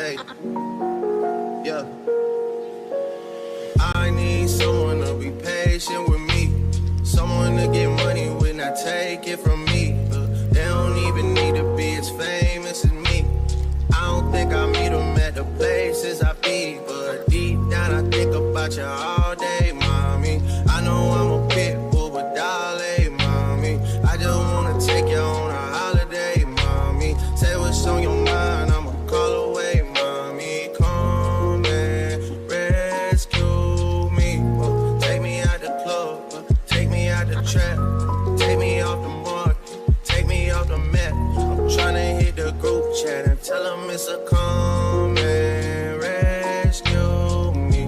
Hey, yeah. I need someone to be patient with me. Someone to get money when I take it from me. They don't even need to be as famous as me. I don't think I meet them at the places I be, but deep down I think about you all day, mommy. I know I'm a pit bull, but darling, mommy, I just wanna take you on a holiday, mommy. Say what's on your mind, I'ma call away, mommy. Come and rescue me. Take me out the club, take me out the trap, take me off the market, take me off the map. I'm tryna hit the group chat and tell them it's a come and rescue me.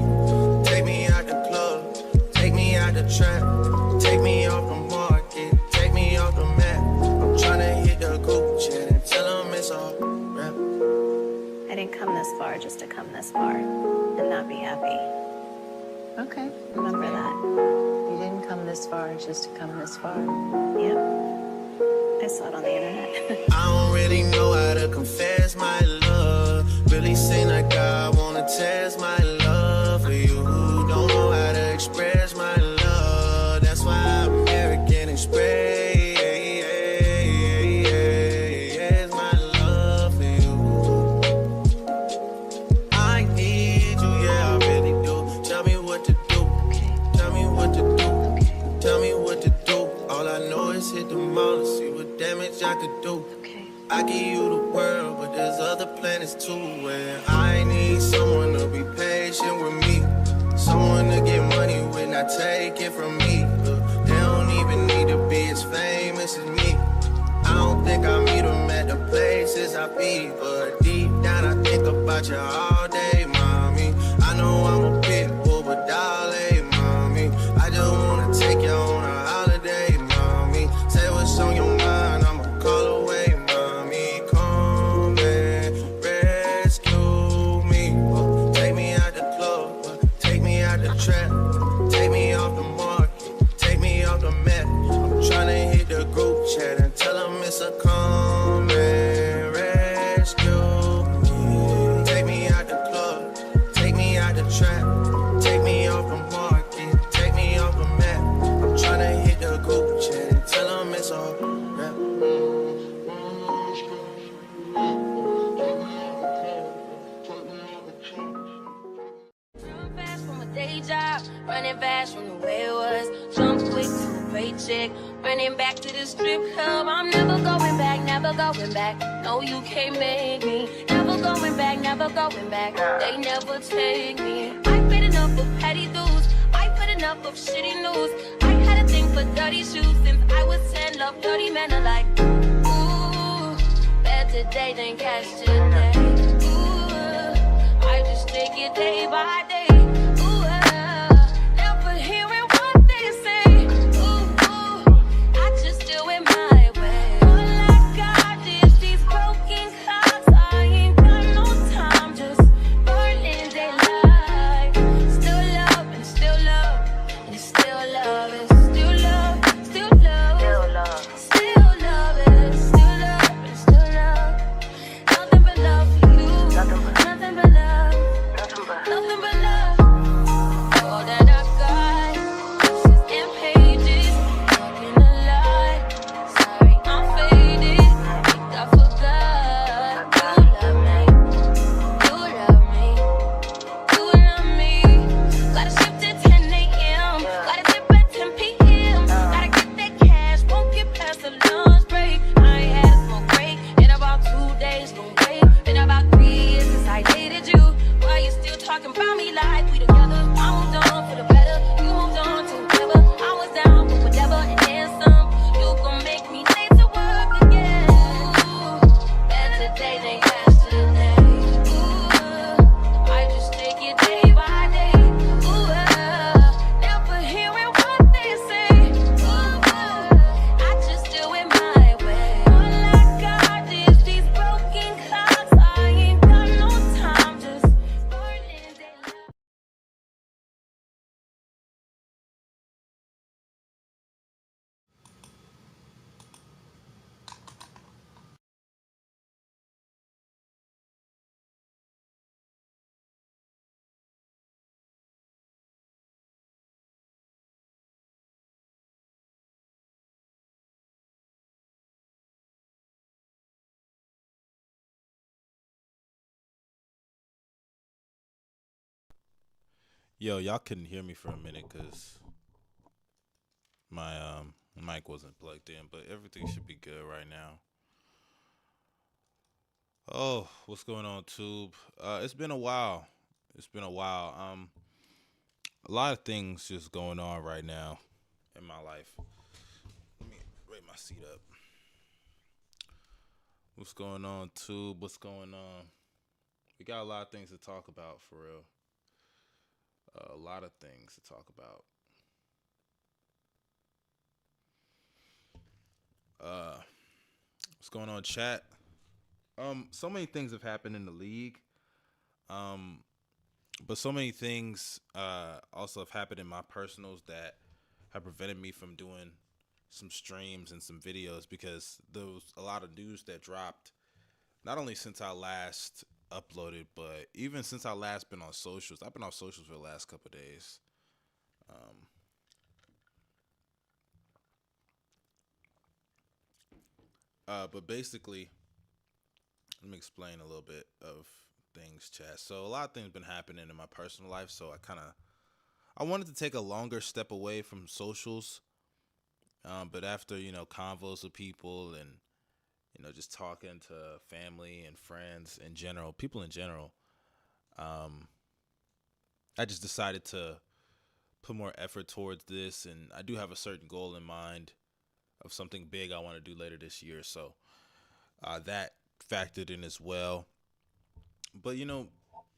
Take me out the club, take me out the trap, take me off the market, take me off the map. I'm tryna hit the group chat and tell them it's all rap. I didn't come this far just to come this far and not be happy. Okay. Remember that. You didn't come this far just to come this far. Yep. I saw it on the internet. I don't really know how to confess my love. Really seem like I wanna test my love for you. Don't know how to express my love. That's why I'm American Express my love for you. I need you, yeah, I really do. Tell me what to do. Tell me what to do. Tell me what to do. All I know is hit the mall and see what damage I could do. Okay. I give you the world, but there's other planets too. Where I need someone to be patient with me. Someone to get money when I take it from me. They don't even need to be as famous as me. I don't think I meet them at the places I be, but deep down I think about you all day, mommy. I know I'm a pit bull, but darling, mommy, I just wanna take you on a holiday, mommy. Say what's on your mind, I'ma call away, mommy. Come and rescue me. Take me out the club, take me out the trap, take me off the market, take me off the map. I'm tryna hit the group chat and tell them it's a come and rescue me. Take me out the club, take me out the trap, take me off the market, take me off the map. I'm tryna hit the group chat and tell them it's all rap. Run fast from a day job, running fast from the way it was. Jump quick to a paycheck, running back to the strip club. I'm never going back, never going back. No, you can't make me. Never going back, never going back. They never take me. I've been enough of petty dudes. I've had enough of shitty news. I had a thing for dirty shoes since I was 10. Love dirty men are like, ooh, better day than cash today. Ooh, I just take it day by day. Ooh, never hearing what they say. Ooh, I just do it my way. All I got is these broken clocks. I ain't got no time, just burning daylight. Still love and still love and still love and still love, still love, still love and still love and still love. Nothing but love for you. Nothing but love. Nothing but love. Yo, y'all couldn't hear me for a minute because my mic wasn't plugged in, but everything should be good right now. Oh, what's going on, Tube? It's been a while. It's been a while. A lot of things just going on right now in my life. Let me rate my seat up. What's going on, Tube? What's going on? We got a lot of things to talk about, for real. A lot of things to talk about. What's going on, chat? So many things have happened in the league. But so many things also have happened in my personals that have prevented me from doing some streams and some videos because there was a lot of news that dropped, not only since I last uploaded, but even since I last been on socials. I've been on socials for the last couple of days. But basically, let me explain a little bit of things, chat. So a lot of things been happening in my personal life, so I wanted to take a longer step away from socials. But after, convos with people and, just talking to family and friends in general, people in general, I just decided to put more effort towards this. And I do have a certain goal in mind of something big I want to do later this year. So that factored in as well. But,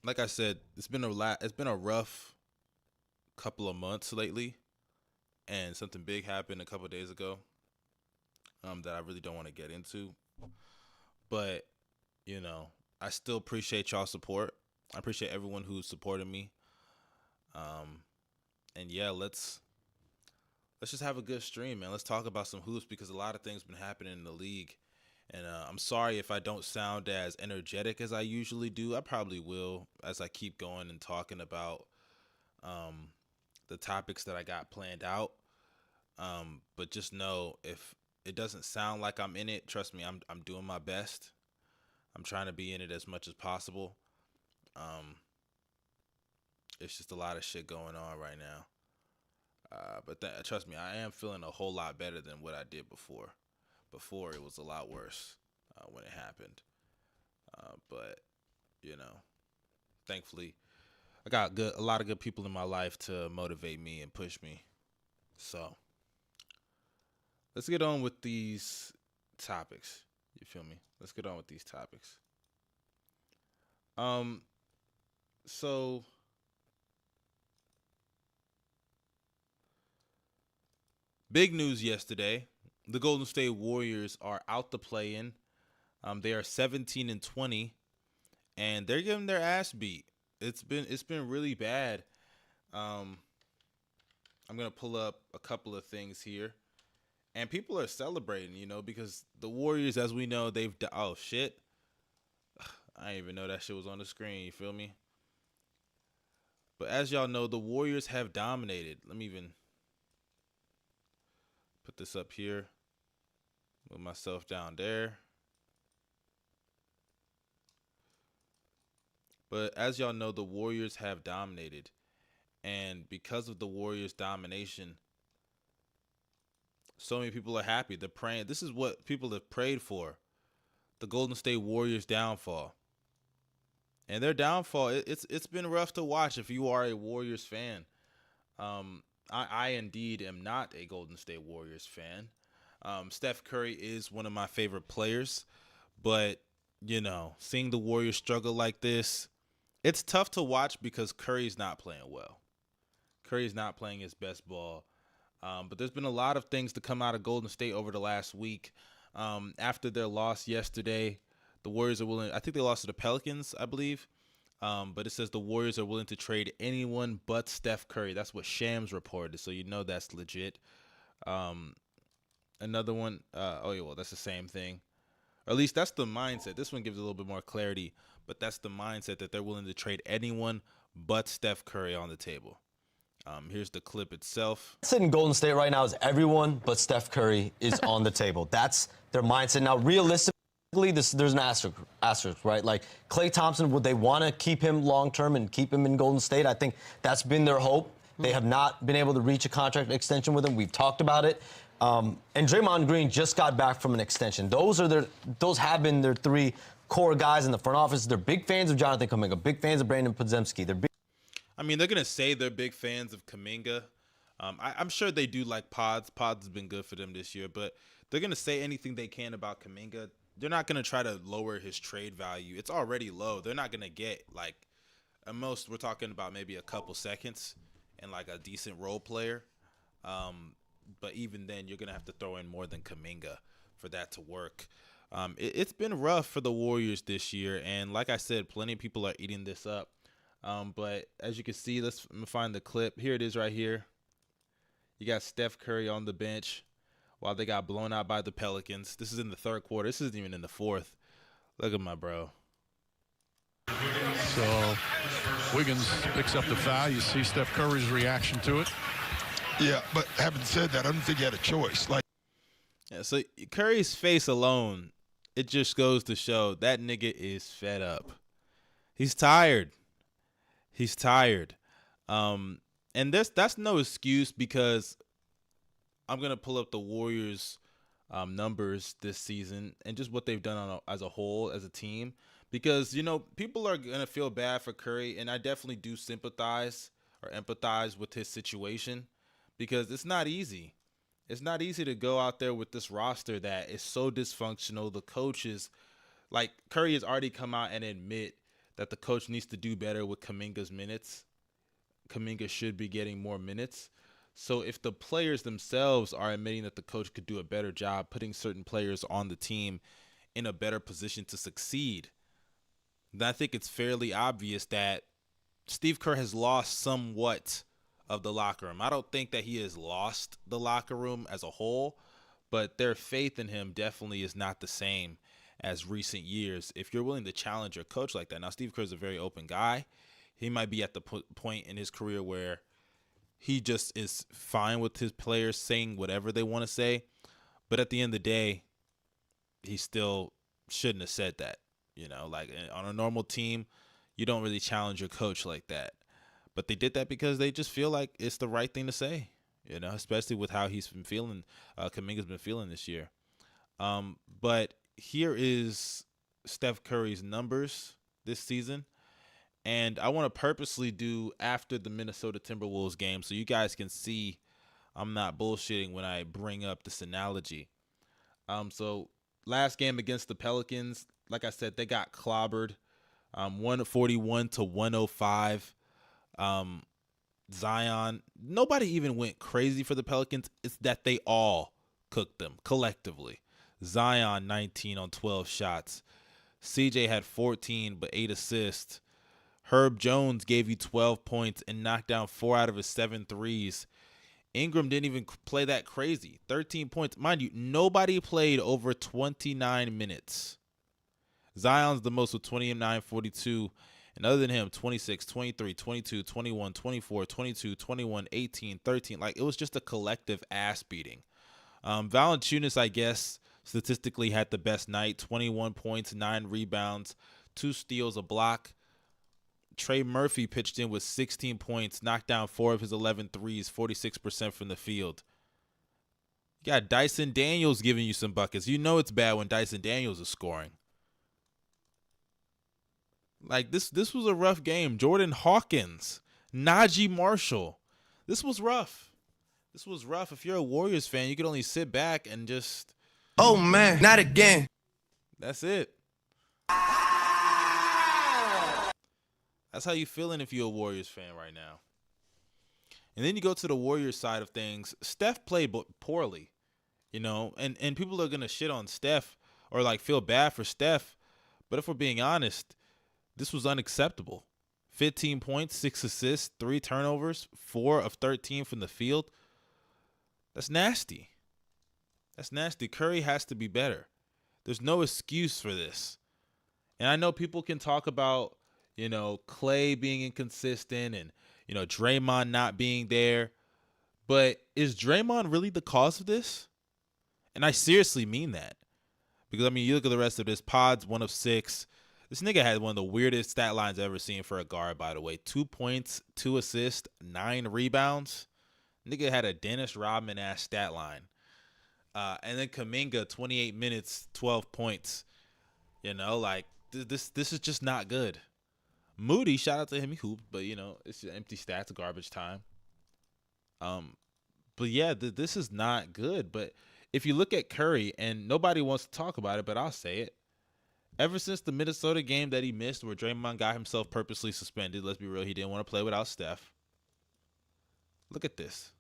like I said, it's been a rough couple of months lately. And something big happened a couple of days ago that I really don't want to get into. But, I still appreciate y'all's support. I appreciate everyone who's supported me. And yeah, let's just have a good stream, man. Let's talk about some hoops because a lot of things been happening in the league. And I'm sorry if I don't sound as energetic as I usually do. I probably will as I keep going and talking about the topics that I got planned out. But just know if it doesn't sound like I'm in it, trust me, I'm doing my best. I'm trying to be in it as much as possible. It's just a lot of shit going on right now. But trust me, I am feeling a whole lot better than what I did before. Before it was a lot worse when it happened. But thankfully, I got a lot of good people in my life to motivate me and push me. So let's get on with these topics. You feel me? Let's get on with these topics. So big news yesterday. The Golden State Warriors are out the play-in. They are 17-20, and they're getting their ass beat. It's been really bad. I'm gonna pull up a couple of things here, and people are celebrating, because the Warriors, as we know, oh shit, I didn't even know that shit was on the screen. You feel me? But as y'all know, the Warriors have dominated. Let me even put this up here. Move myself down there. But as y'all know, the Warriors have dominated. And because of the Warriors' domination, so many people are happy. They're praying. This is what people have prayed for. The Golden State Warriors' downfall. And their downfall, it's been rough to watch if you are a Warriors fan. I indeed am not a Golden State Warriors fan. Steph Curry is one of my favorite players. But, seeing the Warriors struggle like this, it's tough to watch because Curry's not playing well. Curry's not playing his best ball. But there's been a lot of things to come out of Golden State over the last week. After their loss yesterday, the Warriors are willing. I think they lost to the Pelicans, I believe. But it says the Warriors are willing to trade anyone but Steph Curry. That's what Shams reported, so that's legit. Another one, that's the same thing. Or at least that's the mindset. This one gives a little bit more clarity, but that's the mindset that they're willing to trade anyone but Steph Curry on the table. Here's the clip itself. In Golden State right now is everyone but Steph Curry is on the table. That's their mindset. Now, realistically, there's an asterisk, right? Like Klay Thompson, would they want to keep him long-term and keep him in Golden State? I think that's been their hope. They have not been able to reach a contract extension with him. We've talked about it. And Draymond Green just got back from an extension. Those have been their three core guys in the front office. They're big fans of Jonathan Kuminga, big fans of Brandon Podziemski. They're going to say they're big fans of Kuminga. I'm sure they do like Pods. Pods has been good for them this year, but they're going to say anything they can about Kuminga. They're not going to try to lower his trade value. It's already low. They're not going to get, like, at most we're talking about maybe a couple seconds and, like, a decent role player. But even then, you're going to have to throw in more than Kuminga for that to work. It's been rough for the Warriors this year, and like I said, plenty of people are eating this up. But as you can see, let me find the clip. Here it is right here. You got Steph Curry on the bench while they got blown out by the Pelicans. This is in the third quarter. This isn't even in the fourth. Look at my bro. So Wiggins picks up the foul. You see Steph Curry's reaction to it. Yeah, but having said that, I don't think he had a choice. So Curry's face alone, it just goes to show that nigga is fed up. He's tired. And that's no excuse, because I'm going to pull up the Warriors numbers this season and just what they've done as a whole, as a team. Because, people are going to feel bad for Curry, and I definitely do sympathize or empathize with his situation, because it's not easy. It's not easy to go out there with this roster that is so dysfunctional. The coaches, like Curry has already come out and admit that the coach needs to do better with Kuminga's minutes. Kuminga should be getting more minutes. So if the players themselves are admitting that the coach could do a better job putting certain players on the team in a better position to succeed, then I think it's fairly obvious that Steve Kerr has lost somewhat of the locker room. I don't think that he has lost the locker room as a whole, but their faith in him definitely is not the same as recent years. If you're willing to challenge your coach like that. Now, Steve Kerr is a very open guy. He might be at the point in his career where he just is fine with his players saying whatever they want to say. But at the end of the day, he still shouldn't have said that. Like on a normal team, you don't really challenge your coach like that. But they did that because they just feel like it's the right thing to say, especially with how he's been feeling, Kuminga's been feeling this year. But here is Steph Curry's numbers this season. And I want to purposely do after the Minnesota Timberwolves game so you guys can see I'm not bullshitting when I bring up this analogy. So last game against the Pelicans, like I said, they got clobbered, 141 to 105. Zion, nobody even went crazy for the Pelicans. It's that they all cooked them collectively. Zion 19 on 12 shots. CJ had 14 but 8 assists. Herb Jones gave you 12 points and knocked down 4 out of his 7 threes. Ingram didn't even play that crazy. 13 points. Mind you, nobody played over 29 minutes. Zion's the most with 29, 42. And other than him, 26, 23, 22, 21, 24, 22, 21, 18, 13. Like, it was just a collective ass beating. Valanciunas, I guess, statistically had the best night. 21 points, 9 rebounds, 2 steals, a block. Trey Murphy pitched in with 16 points, knocked down 4 of his 11 threes, 46% from the field. You got Dyson Daniels giving you some buckets. You know it's bad when Dyson Daniels is scoring. Like, this was a rough game. Jordan Hawkins, Najee Marshall. This was rough. This was rough. If you're a Warriors fan, you could only sit back and just... Oh, man, not again. That's it. That's how you feeling if you're a Warriors fan right now. And then you go to the Warriors side of things. Steph played poorly, and people are going to shit on Steph or, like, feel bad for Steph. But if we're being honest, this was unacceptable. 15 points, 6 assists, 3 turnovers, 4 of 13 from the field. That's nasty. That's nasty. Curry has to be better. There's no excuse for this. And I know people can talk about, Klay being inconsistent and, Draymond not being there. But is Draymond really the cause of this? And I seriously mean that. Because, I mean, you look at the rest of this. Pods, 1 of 6. This nigga had one of the weirdest stat lines I've ever seen for a guard, by the way. 2 points, 2 assists, 9 rebounds. Nigga had a Dennis Rodman-ass stat line. And then Kuminga, 28 minutes, 12 points. You know, like, this is just not good. Moody, shout out to him, he hooped, but, you know, it's just empty stats, garbage time. But, yeah, this is not good. But if you look at Curry, and nobody wants to talk about it, but I'll say it. Ever since the Minnesota game that he missed where Draymond got himself purposely suspended, let's be real, he didn't want to play without Steph. Look at this.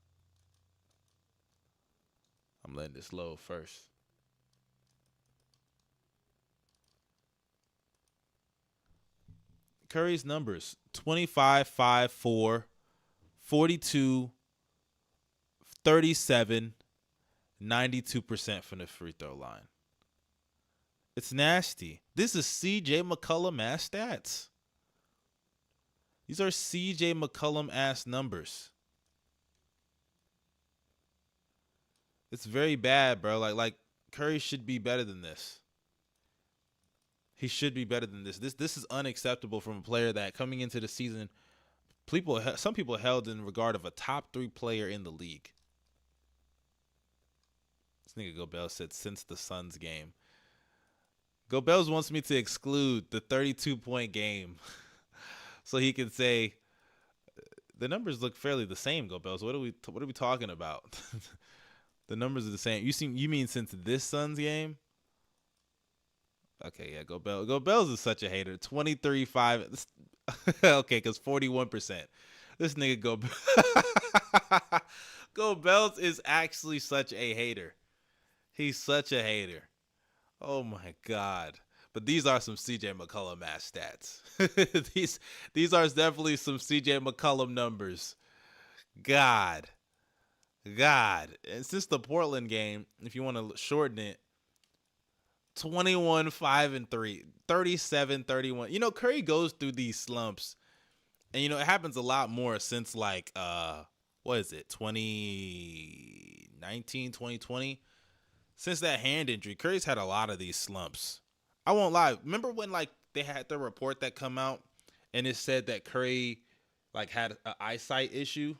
I'm letting this load first. Curry's numbers, 25, 5, 4, 42, 37, 92% from the free throw line. It's nasty. This is C.J. McCollum-ass stats. These are C.J. McCollum-ass numbers. It's very bad, bro. Like Curry should be better than this. He should be better than this. This is unacceptable from a player that coming into the season, some people held in regard of a top 3 player in the league. This nigga Gobel said since the Suns game. Gobels wants me to exclude the 32-point game so he can say the numbers look fairly the same, Gobels. What are we talking about? The numbers are the same. You mean since this Suns game? Okay, yeah, Gobels is such a hater. 23-5. Okay, because 41%. This nigga Gobels is actually such a hater. He's such a hater. Oh my God. But these are some CJ McCollum ass stats. These are definitely some CJ McCollum numbers. God. And since the Portland game, if you want to shorten it, 21, 5, and 3, 37, 31. You know, Curry goes through these slumps. And, you know, it happens a lot more since, like, what is it, 2019, 2020? Since that hand injury, Curry's had a lot of these slumps. I won't lie. Remember when, like, they had the report that come out and it said that Curry, like, had an eyesight issue?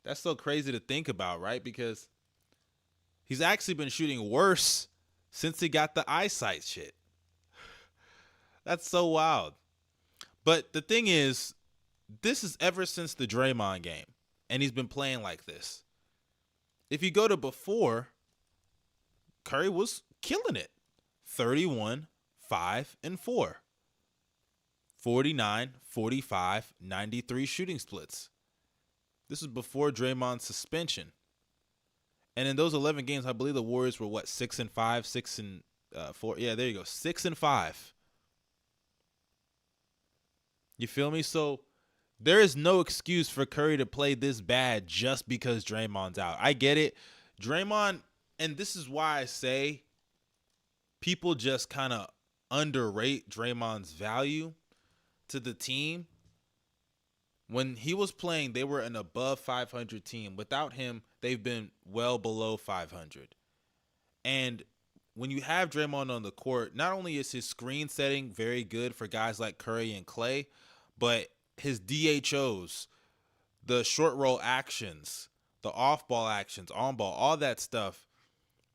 That's so crazy to think about, right? Because he's actually been shooting worse since he got the eyesight shit. That's so wild. But the thing is, this is ever since the Draymond game, and he's been playing like this. If you go to before, Curry was killing it. 31, 5, and 4. 49, 45, 93 shooting splits. This is before Draymond's suspension. And in those 11 games, I believe the Warriors were, 6 and 5, 6 and 4. Yeah, there you go. 6 and 5. You feel me? So there is no excuse for Curry to play this bad just because Draymond's out. I get it. Draymond, and this is why I say people just kind of underrate Draymond's value to the team. When he was playing, they were an above 500 team. Without him, they've been well below 500. And when you have Draymond on the court, not only is his screen setting very good for guys like Curry and Clay, but his DHOs, the short roll actions, the off-ball actions, on-ball, all that stuff,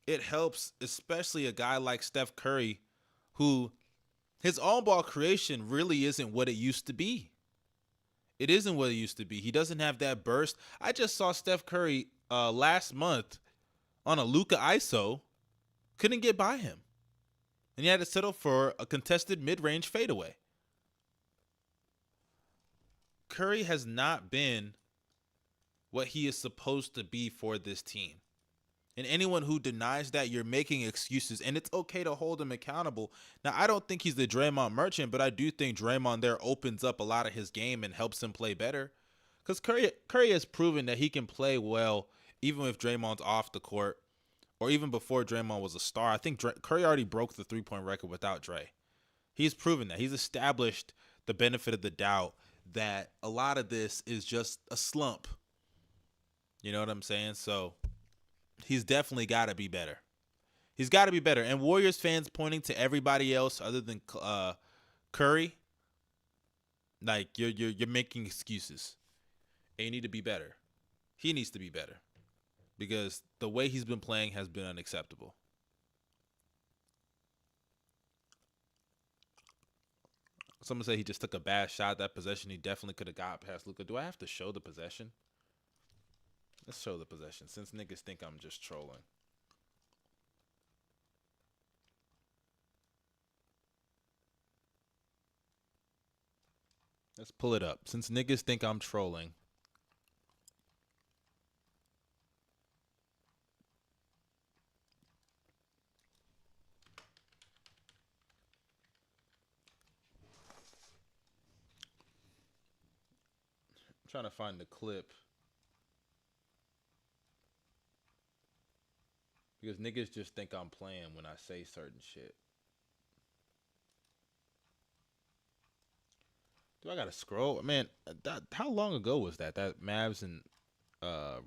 it helps especially a guy like Steph Curry, who his on-ball creation really isn't what it used to be. It isn't what it used to be. He doesn't have that burst. I just saw Steph Curry last month on a Luka ISO. Couldn't get by him. And he had to settle for a contested mid-range fadeaway. Curry has not been what he is supposed to be for this team. And anyone who denies that, you're making excuses. And it's okay to hold him accountable. Now, I don't think he's the Draymond merchant, but I do think Draymond there opens up a lot of his game and helps him play better. Because Curry has proven that he can play well even if Draymond's off the court or even before Draymond was a star. I think Curry already broke the three-point record without Dre. He's proven that. He's established the benefit of the doubt that a lot of this is just a slump. You know what I'm saying? So he's definitely got to be better. He's got to be better. And Warriors fans pointing to everybody else other than Curry, like you're making excuses. And you need to be better. He needs to be better because the way he's been playing has been unacceptable. Someone said he just took a bad shot. That possession, he definitely could have got past Luka. Do I have to show the possession? Let's show the possession since niggas think I'm just trolling. Let's pull it up. Since niggas think I'm trolling. I'm trying to find the clip. Because niggas just think I'm playing when I say certain shit. Do I gotta scroll? Man, how long ago was that? That Mavs and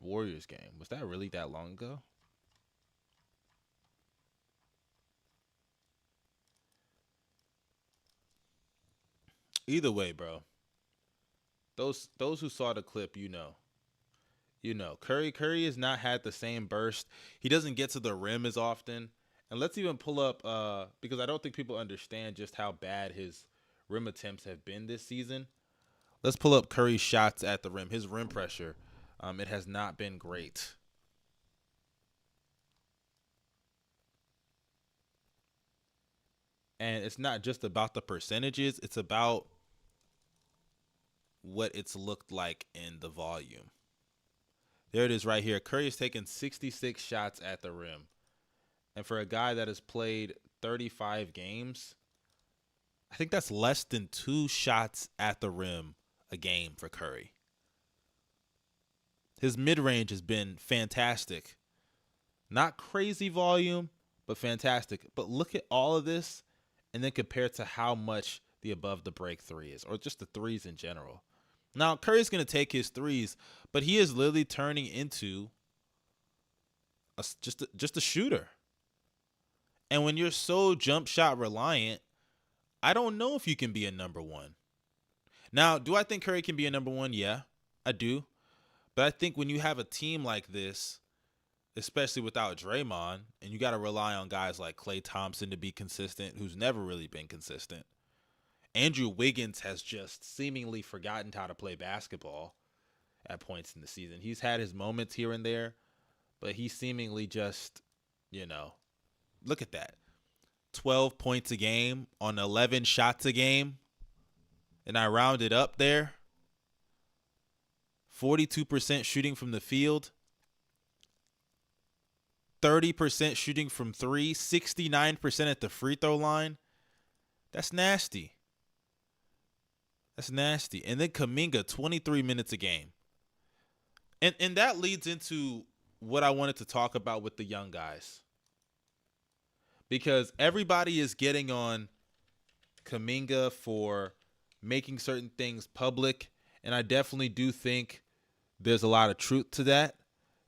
Warriors game. Was that really that long ago? Either way, bro. Those who saw the clip, you know. Curry has not had the same burst. He doesn't get to the rim as often. And let's even pull up because I don't think people understand just how bad his rim attempts have been this season. Let's pull up Curry's shots at the rim. His rim pressure, it has not been great. And it's not just about the percentages. It's about what it's looked like in the volume. There it is right here. Curry has taken 66 shots at the rim. And for a guy that has played 35 games, I think that's less than 2 shots at the rim a game for Curry. His mid-range has been fantastic. Not crazy volume, but fantastic. But look at all of this and then compare it to how much the above the break three is, or just the threes in general. Now, Curry's going to take his threes, but he is literally turning into just a shooter. And when you're so jump shot reliant, I don't know if you can be a number one. Now, do I think Curry can be a number one? Yeah, I do. But I think when you have a team like this, especially without Draymond, and you got to rely on guys like Klay Thompson to be consistent, who's never really been consistent. Andrew Wiggins has just seemingly forgotten how to play basketball at points in the season. He's had his moments here and there, but he seemingly just, look at that. 12 points a game on 11 shots a game. And I rounded up there. 42% shooting from the field. 30% shooting from three. 69% at the free throw line. That's nasty. That's nasty. And then Kuminga, 23 minutes a game. And that leads into what I wanted to talk about with the young guys. Because everybody is getting on Kuminga for making certain things public. And I definitely do think there's a lot of truth to that.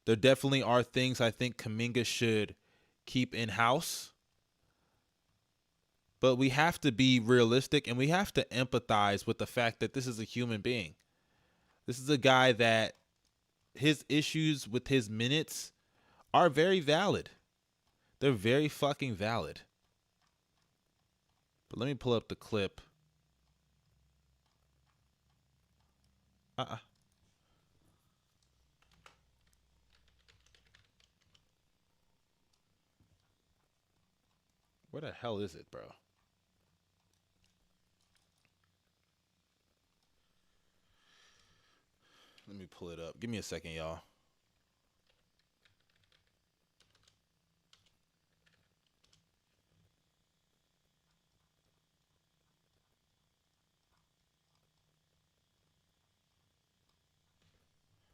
There definitely are things I think Kuminga should keep in-house. But we have to be realistic and we have to empathize with the fact that this is a human being. This is a guy that his issues with his minutes are very valid. They're very fucking valid. But let me pull up the clip. Where the hell is it, bro? Let me pull it up. Give me a second, y'all.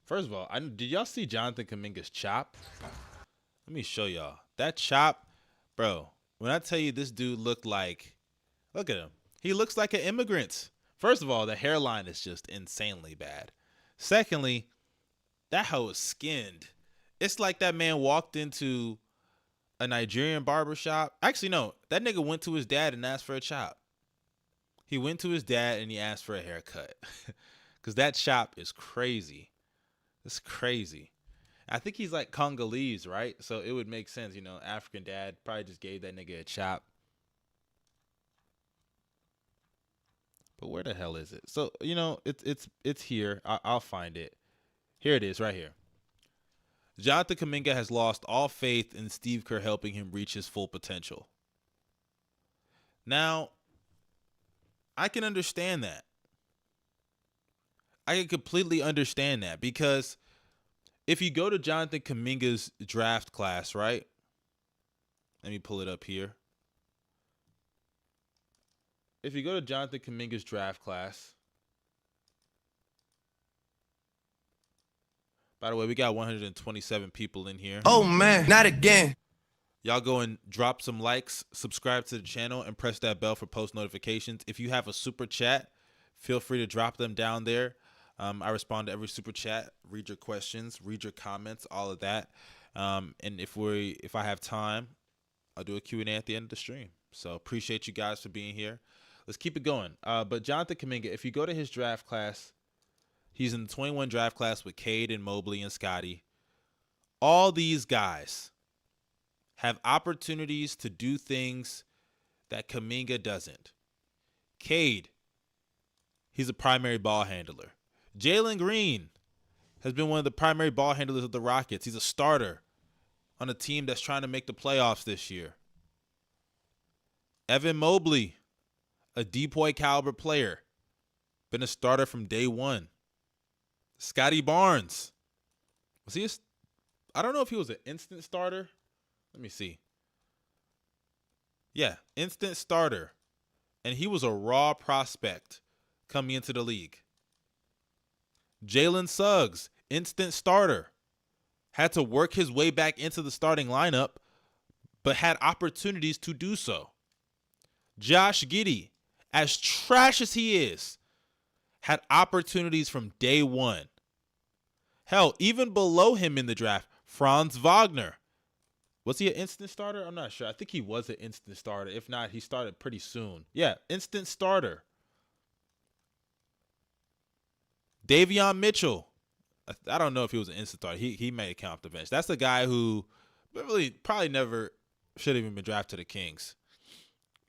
First of all, did y'all see Jonathan Kuminga's chop? Let me show y'all. That chop, bro, when I tell you this dude looked like, look at him. He looks like an immigrant. First of all, the hairline is just insanely bad. Secondly, that hoe is skinned. It's like that man walked into a Nigerian barbershop. Actually, no. That nigga went to his dad and asked for a chop. He went to his dad and he asked for a haircut. Because that shop is crazy. It's crazy. I think he's like Congolese, right? So it would make sense, you know, African dad probably just gave that nigga a chop. But where the hell is it? So, you know, it's here. I'll find it. Here it is right here. Jonathan Kuminga has lost all faith in Steve Kerr helping him reach his full potential. Now, I can understand that. I can completely understand that because if you go to Jonathan Kuminga's draft class, right? Let me pull it up here. If you go to Jonathan Kuminga's draft class, by the way, we got 127 people in here. Oh man, not again. Y'all go and drop some likes, subscribe to the channel, and press that bell for post notifications. If you have a super chat, feel free to drop them down there. I respond to every super chat, read your questions, read your comments, all of that. And if I have time, I'll do a Q&A at the end of the stream. So appreciate you guys for being here. Let's keep it going. But Jonathan Kuminga, if you go to his draft class, he's in the 21 draft class with Cade and Mobley and Scotty. All these guys have opportunities to do things that Kuminga doesn't. Cade, he's a primary ball handler. Jalen Green has been one of the primary ball handlers of the Rockets. He's a starter on a team that's trying to make the playoffs this year. Evan Mobley, a DPOY caliber player, been a starter from day one. Scotty Barnes, I don't know if he was an instant starter. Let me see. Yeah, instant starter. And he was a raw prospect coming into the league. Jalen Suggs, instant starter. Had to work his way back into the starting lineup, but had opportunities to do so. Josh Giddey, as trash as he is, had opportunities from day one. Hell, even below him in the draft, Franz Wagner. Was he an instant starter? I'm not sure. I think he was an instant starter. If not, he started pretty soon. Yeah, instant starter. Davion Mitchell. I don't know if he was an instant starter. He may count off the bench. That's the guy who really probably never should have even been drafted to the Kings.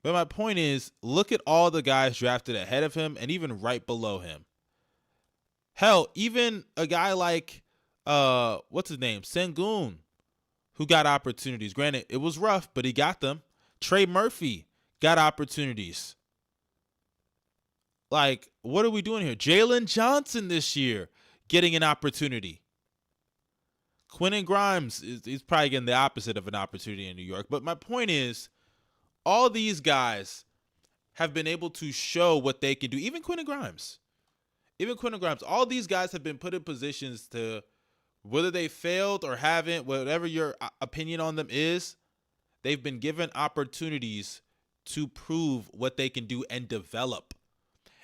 But my point is, look at all the guys drafted ahead of him and even right below him. Hell, even a guy like, what's his name? Sengun, who got opportunities. Granted, it was rough, but he got them. Trey Murphy got opportunities. Like, what are we doing here? Jalen Johnson this year getting an opportunity. Quentin Grimes is probably getting the opposite of an opportunity in New York. But my point is, all these guys have been able to show what they can do. Even Quentin Grimes. All these guys have been put in positions to, whether they failed or haven't, whatever your opinion on them is, they've been given opportunities to prove what they can do and develop.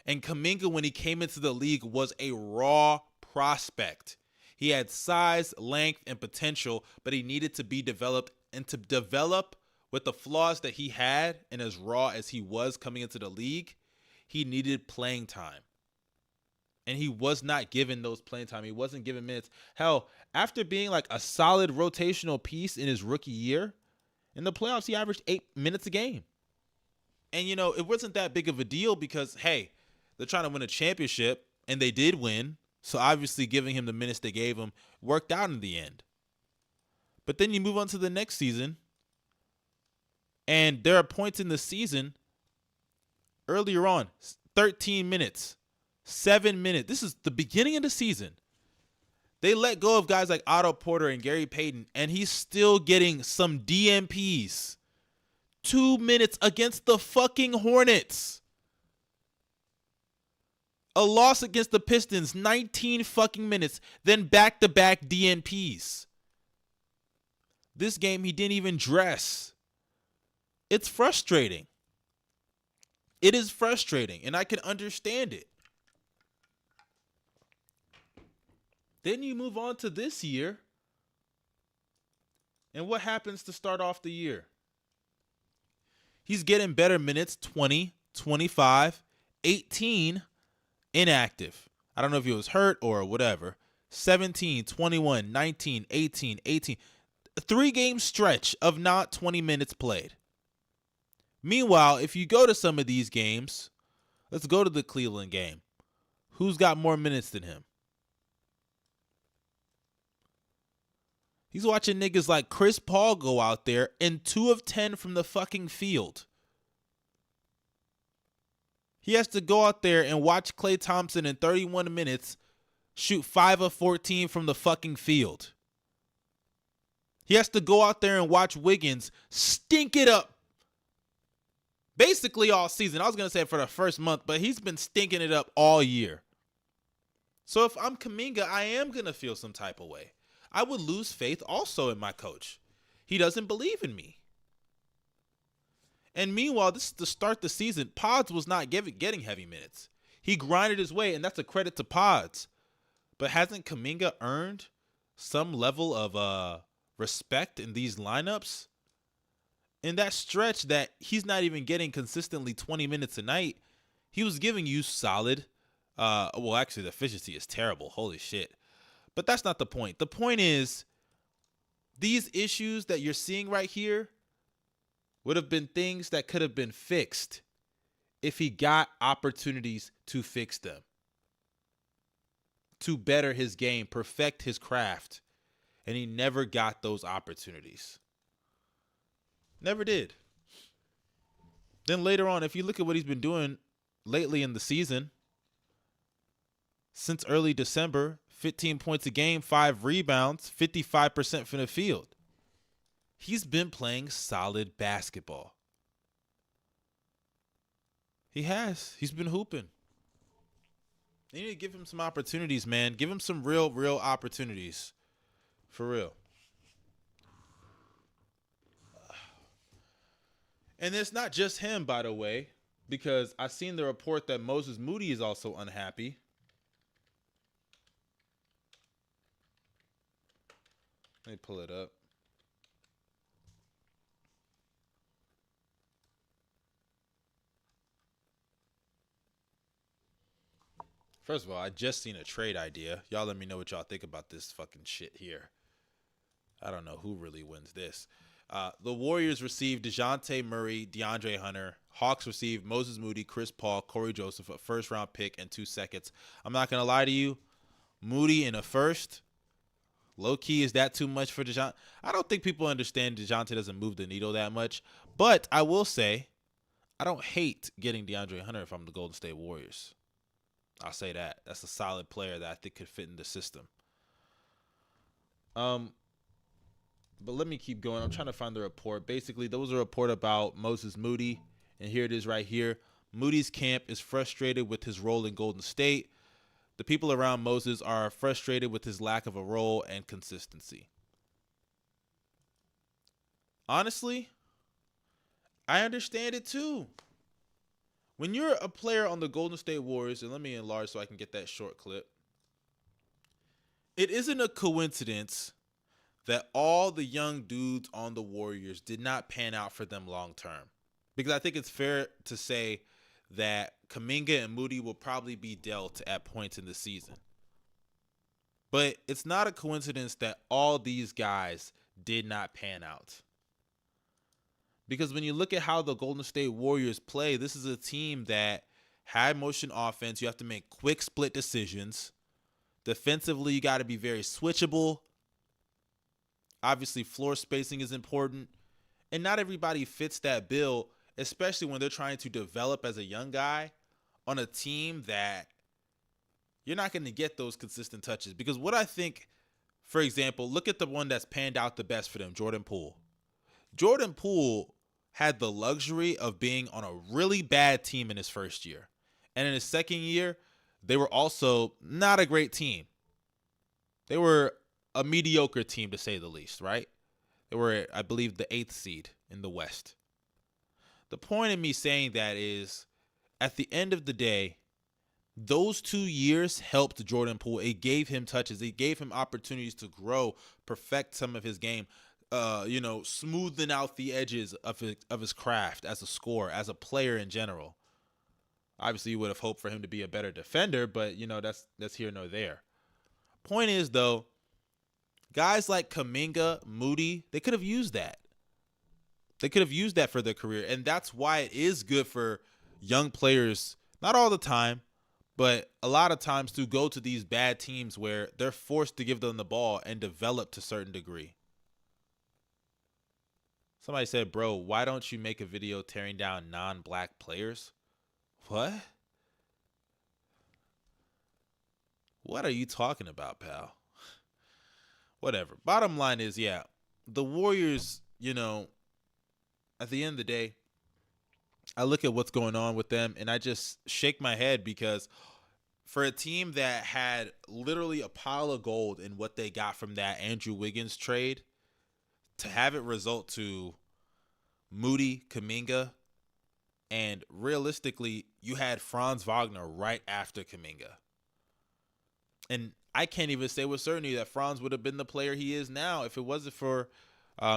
And Kuminga, when he came into the league, was a raw prospect. He had size, length, and potential, but he needed to be developed. And to develop with the flaws that he had and as raw as he was coming into the league, he needed playing time. And he was not given those playing time. He wasn't given minutes. Hell, after being like a solid rotational piece in his rookie year, in the playoffs, he averaged 8 minutes a game. And, you know, it wasn't that big of a deal because, hey, they're trying to win a championship, and they did win. So obviously giving him the minutes they gave him worked out in the end. But then you move on to the next season, and there are points in the season earlier on, 13 minutes, 7 minutes. This is the beginning of the season. They let go of guys like Otto Porter and Gary Payton, and he's still getting some DMPs. 2 minutes against the fucking Hornets. A loss against the Pistons, 19 fucking minutes, then back-to-back DNPs. This game, he didn't even dress. It's frustrating. It is frustrating, and I can understand it. Then you move on to this year, And what happens to start off the year? He's getting better minutes, 20, 25, 18, inactive. I don't know if he was hurt or whatever. 17, 21, 19, 18, 18. A 3-game stretch of not 20 minutes played. Meanwhile, if you go to some of these games, let's go to the Cleveland game. Who's got more minutes than him? He's watching niggas like Chris Paul go out there and 2 of 10 from the fucking field. He has to go out there and watch Klay Thompson in 31 minutes shoot 5 of 14 from the fucking field. He has to go out there and watch Wiggins stink it up basically all season. I was going to say for the first month, but he's been stinking it up all year. So if I'm Kuminga, I am going to feel some type of way. I would lose faith also in my coach. He doesn't believe in me. And meanwhile, this is to start the season. Pods was not getting heavy minutes. He grinded his way, and that's a credit to Pods. But hasn't Kuminga earned some level of respect in these lineups? In that stretch that he's not even getting consistently 20 minutes a night, he was giving you solid. Well, actually, the efficiency is terrible. Holy shit. But that's not the point. The point is, these issues that you're seeing right here would have been things that could have been fixed if he got opportunities to fix them, to better his game, perfect his craft. And he never got those opportunities. Never did. Then later on, if you look at what he's been doing lately in the season, since early December, 15 points a game, 5 rebounds, 55% from the field. He's been playing solid basketball. He has. He's been hooping. You need to give him some opportunities, man. Give him some real opportunities. For real. And it's not just him, by the way, because I seen the report that Moses Moody is also unhappy. Let me pull it up. First of all, I just seen a trade idea. Y'all let me know what y'all think about this fucking shit here. I don't know who really wins this. The Warriors received DeJounte Murray, DeAndre Hunter. Hawks received Moses Moody, Chris Paul, Corey Joseph, a first-round pick, and 2 seconds. I'm not going to lie to you. Moody in a first, low-key, is that too much for DeJounte? I don't think people understand DeJounte doesn't move the needle that much. But I will say, I don't hate getting DeAndre Hunter if I'm the Golden State Warriors. I'll say that. That's a solid player that I think could fit in the system. But let me keep going. I'm trying to find the report. Basically, there was a report about Moses Moody, and here it is right here. Moody's camp is frustrated with his role in Golden State. The people around Moses are frustrated with his lack of a role and consistency. Honestly, I understand it too. When you're a player on the Golden State Warriors, and let me enlarge so I can get that short clip. It isn't a coincidence that all the young dudes on the Warriors did not pan out for them long term. Because I think it's fair to say that Kuminga and Moody will probably be dealt at points in the season. But it's not a coincidence that all these guys did not pan out. Because when you look at how the Golden State Warriors play, this is a team that high motion offense. You have to make quick split decisions. Defensively, you got to be very switchable. Obviously, floor spacing is important. And not everybody fits that bill, especially when they're trying to develop as a young guy on a team that you're not going to get those consistent touches. Because what I think, for example, look at the one that's panned out the best for them, Jordan Poole. Jordan Poole had the luxury of being on a really bad team in his first year. And in his second year, they were also not a great team. They were a mediocre team, to say the least, right? They were, I believe, the 8th seed in the West. The point of me saying that is, at the end of the day, those 2 years helped Jordan Poole. It gave him touches. It gave him opportunities to grow, perfect some of his game. smoothing out the edges of his craft as a scorer, as a player in general. Obviously, you would have hoped for him to be a better defender, but that's here nor there. Point is, though, guys like Kuminga, Moody, they could have used that. They could have used that for their career, and that's why it is good for young players, not all the time, but a lot of times to go to these bad teams where they're forced to give them the ball and develop to a certain degree. Somebody said, bro, why don't you make a video tearing down non-black players? What? What are you talking about, pal? Whatever. Bottom line is, yeah, the Warriors, at the end of the day, I look at what's going on with them and I just shake my head because for a team that had literally a pile of gold in what they got from that Andrew Wiggins trade, to have it result to Moody, Kuminga, and realistically, you had Franz Wagner right after Kuminga. And I can't even say with certainty that Franz would have been the player he is now if it wasn't for,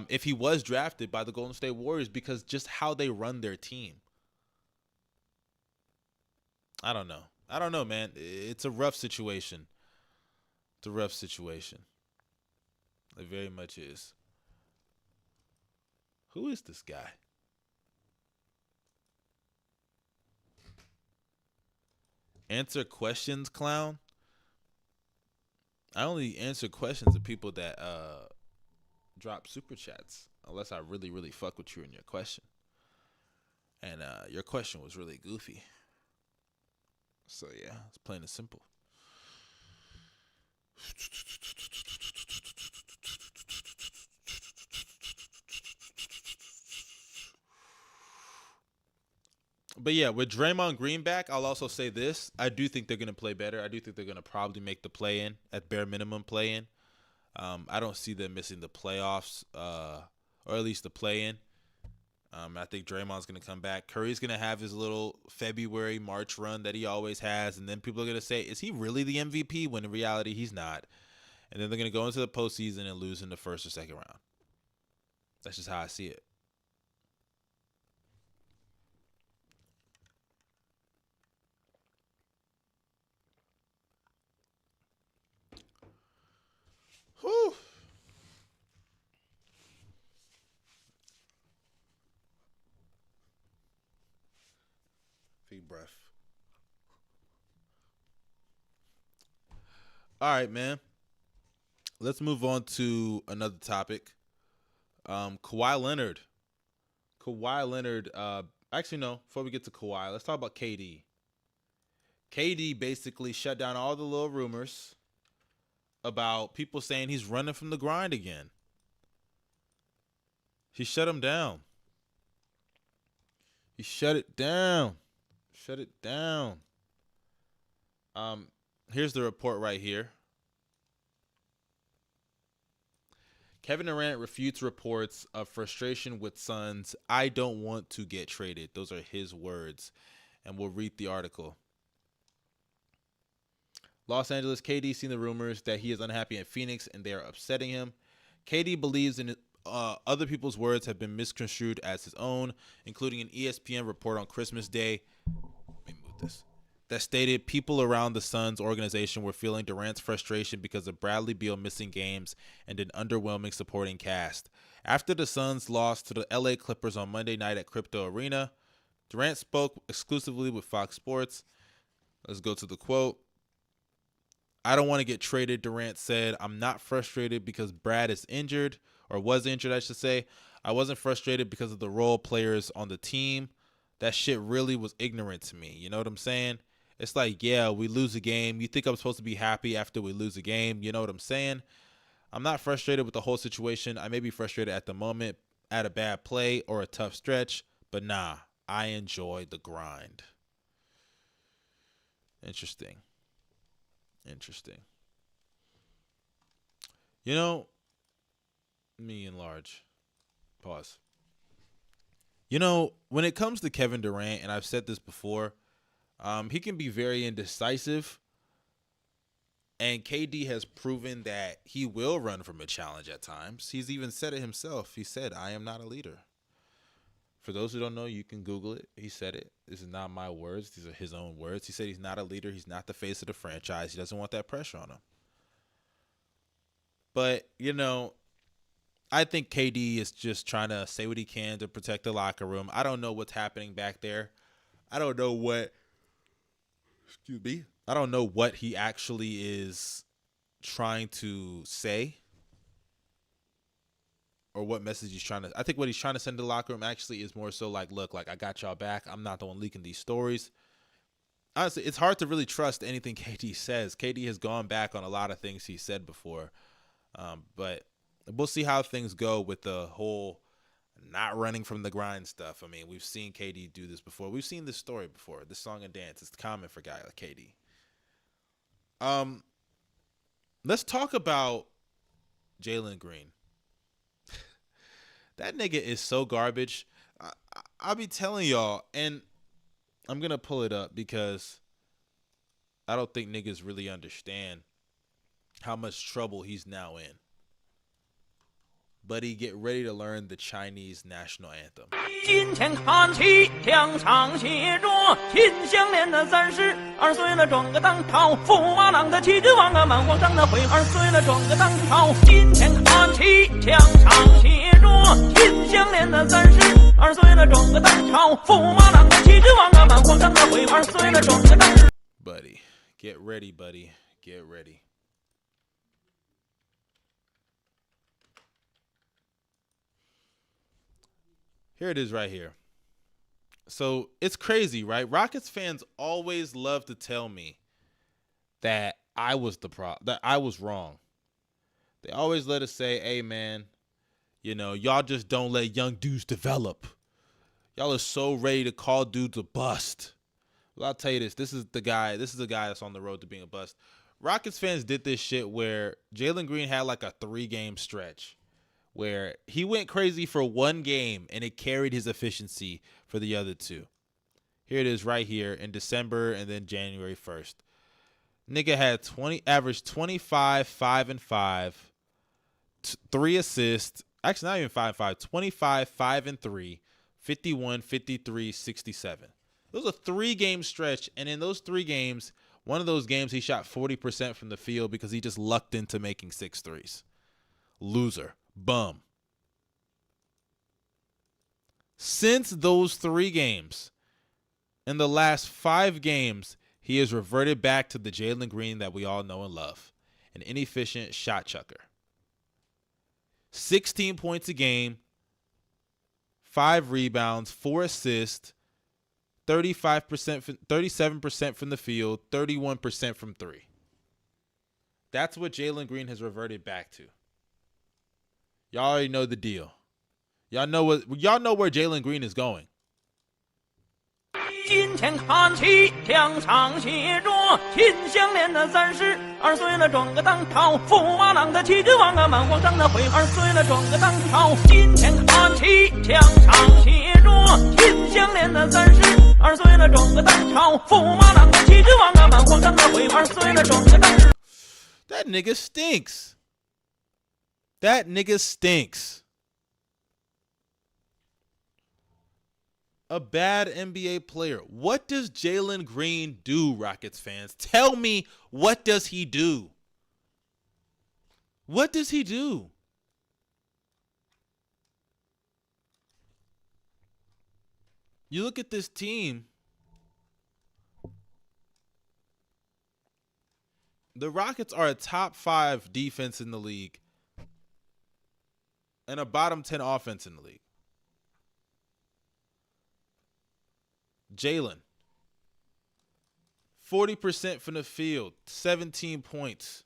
if he was drafted by the Golden State Warriors, because just how they run their team. I don't know, man. It's a rough situation. It's a rough situation. It very much is. Who is this guy? Answer questions, clown? I only answer questions of people that drop super chats, unless I really, really fuck with you in your question. And your question was really goofy. So yeah, it's plain and simple. But yeah, with Draymond Green back, I'll also say this. I do think they're going to play better. I do think they're going to probably make the play-in, at bare minimum play-in. I don't see them missing the playoffs, or at least the play-in. I think Draymond's going to come back. Curry's going to have his little February, March run that he always has. And then people are going to say, is he really the MVP? When in reality, he's not. And then they're going to go into the postseason and lose in the first or second round. That's just how I see it. Whew. Deep breath. All right, man. Let's move on to another topic. Kawhi Leonard. Actually, no. Before we get to Kawhi, let's talk about KD. KD basically shut down all the little rumors about people saying he's running from the grind again. He shut him down. He shut it down. Shut it down. Here's the report right here. Kevin Durant refutes reports of frustration with Suns. I don't want to get traded. Those are his words. And we'll read the article. Los Angeles, KD seen the rumors that he is unhappy in Phoenix and they are upsetting him. KD believes in other people's words have been misconstrued as his own, including an ESPN report on Christmas Day. Let me move this. That stated people around the Suns organization were feeling Durant's frustration because of Bradley Beal missing games and an underwhelming supporting cast. After the Suns lost to the LA Clippers on Monday night at Crypto Arena, Durant spoke exclusively with Fox Sports. Let's go to the quote. I don't want to get traded, Durant said. I'm not frustrated because Brad is injured, or was injured, I should say. I wasn't frustrated because of the role players on the team. That shit really was ignorant to me. You know what I'm saying? It's like, yeah, we lose a game. You think I'm supposed to be happy after we lose a game? You know what I'm saying? I'm not frustrated with the whole situation. I may be frustrated at the moment at a bad play or a tough stretch, but nah, I enjoy the grind. Interesting. You know, let me enlarge. Pause. You know, when it comes to Kevin Durant, and I've said this before, he can be very indecisive. And KD has proven that he will run from a challenge at times. He's even said it himself. He said, I am not a leader. For those who don't know, you can Google it. He said it. This is not my words. These are his own words. He said he's not a leader. He's not the face of the franchise. He doesn't want that pressure on him. But, you know, I think KD is just trying to say what he can to protect the locker room. I don't know what's happening back there. I don't know what he actually is trying to say or what message he's trying to. I think what he's trying to send to the locker room actually is more so like, look, like I got y'all back. I'm not the one leaking these stories. Honestly, it's hard to really trust anything KD says. KD has gone back on a lot of things he said before. But we'll see how things go with the whole not running from the grind stuff. I mean, we've seen KD do this before. We've seen this story before. This song and dance. It's common for a guy like KD. Let's talk about Jalen Green. That nigga is so garbage. I'll be telling y'all, and I'm going to pull it up because I don't think niggas really understand how much trouble he's now in. Buddy, get ready to learn the Chinese national anthem. 今天看起墙上写着秦香莲的32岁了装个当朝驸马郎的旗帜王啊满皇上的会2岁了装个当朝今天看起墙上写着秦香莲的32岁了装个当朝驸马郎的旗帜王啊满皇上的会2岁了装个当 Buddy, get ready, buddy. Get ready. Here it is right here. So it's crazy, right? Rockets fans always love to tell me that I was that I was wrong. They always let us say, hey, man, you know, y'all just don't let young dudes develop. Y'all are so ready to call dudes a bust. Well, I'll tell you this. This is the guy that's on the road to being a bust. Rockets fans did this shit where Jalen Green had like a 3-game stretch where he went crazy for one game and it carried his efficiency for the other 2. Here it is right here in December and then January 1st. Nigga had averaged 25, 5 and 5, 3 assists. Actually, not even 5 and 5, 25, 5 and 3, 51, 53, 67. It was a 3-game stretch, and in those 3 games, one of those games he shot 40% from the field because he just lucked into making 6 threes. Loser. Bum. Since those 3 games, in the last 5 games, he has reverted back to the Jalen Green that we all know and love, an inefficient shot chucker. 16 points a game, 5 rebounds, 4 assists, 37% from the field, 31% from 3. That's what Jalen Green has reverted back to. Y'all already know the deal. Y'all know where Jalen Green is going. 今天看起墙上写着秦香莲的32岁了装个当朝驸马郎的旗帜王啊满皇上的会2岁了装个当朝今天看起墙上写着秦香莲的32岁了装个当朝驸马郎的旗帜王啊满皇上的会2岁了装个当 That nigga stinks. That nigga stinks. A bad NBA player. What does Jalen Green do, Rockets fans? Tell me, what does he do? What does he do? You look at this team. The Rockets are a top 5 defense in the league and a bottom 10 offense in the league. Jalen, 40% from the field, 17 points.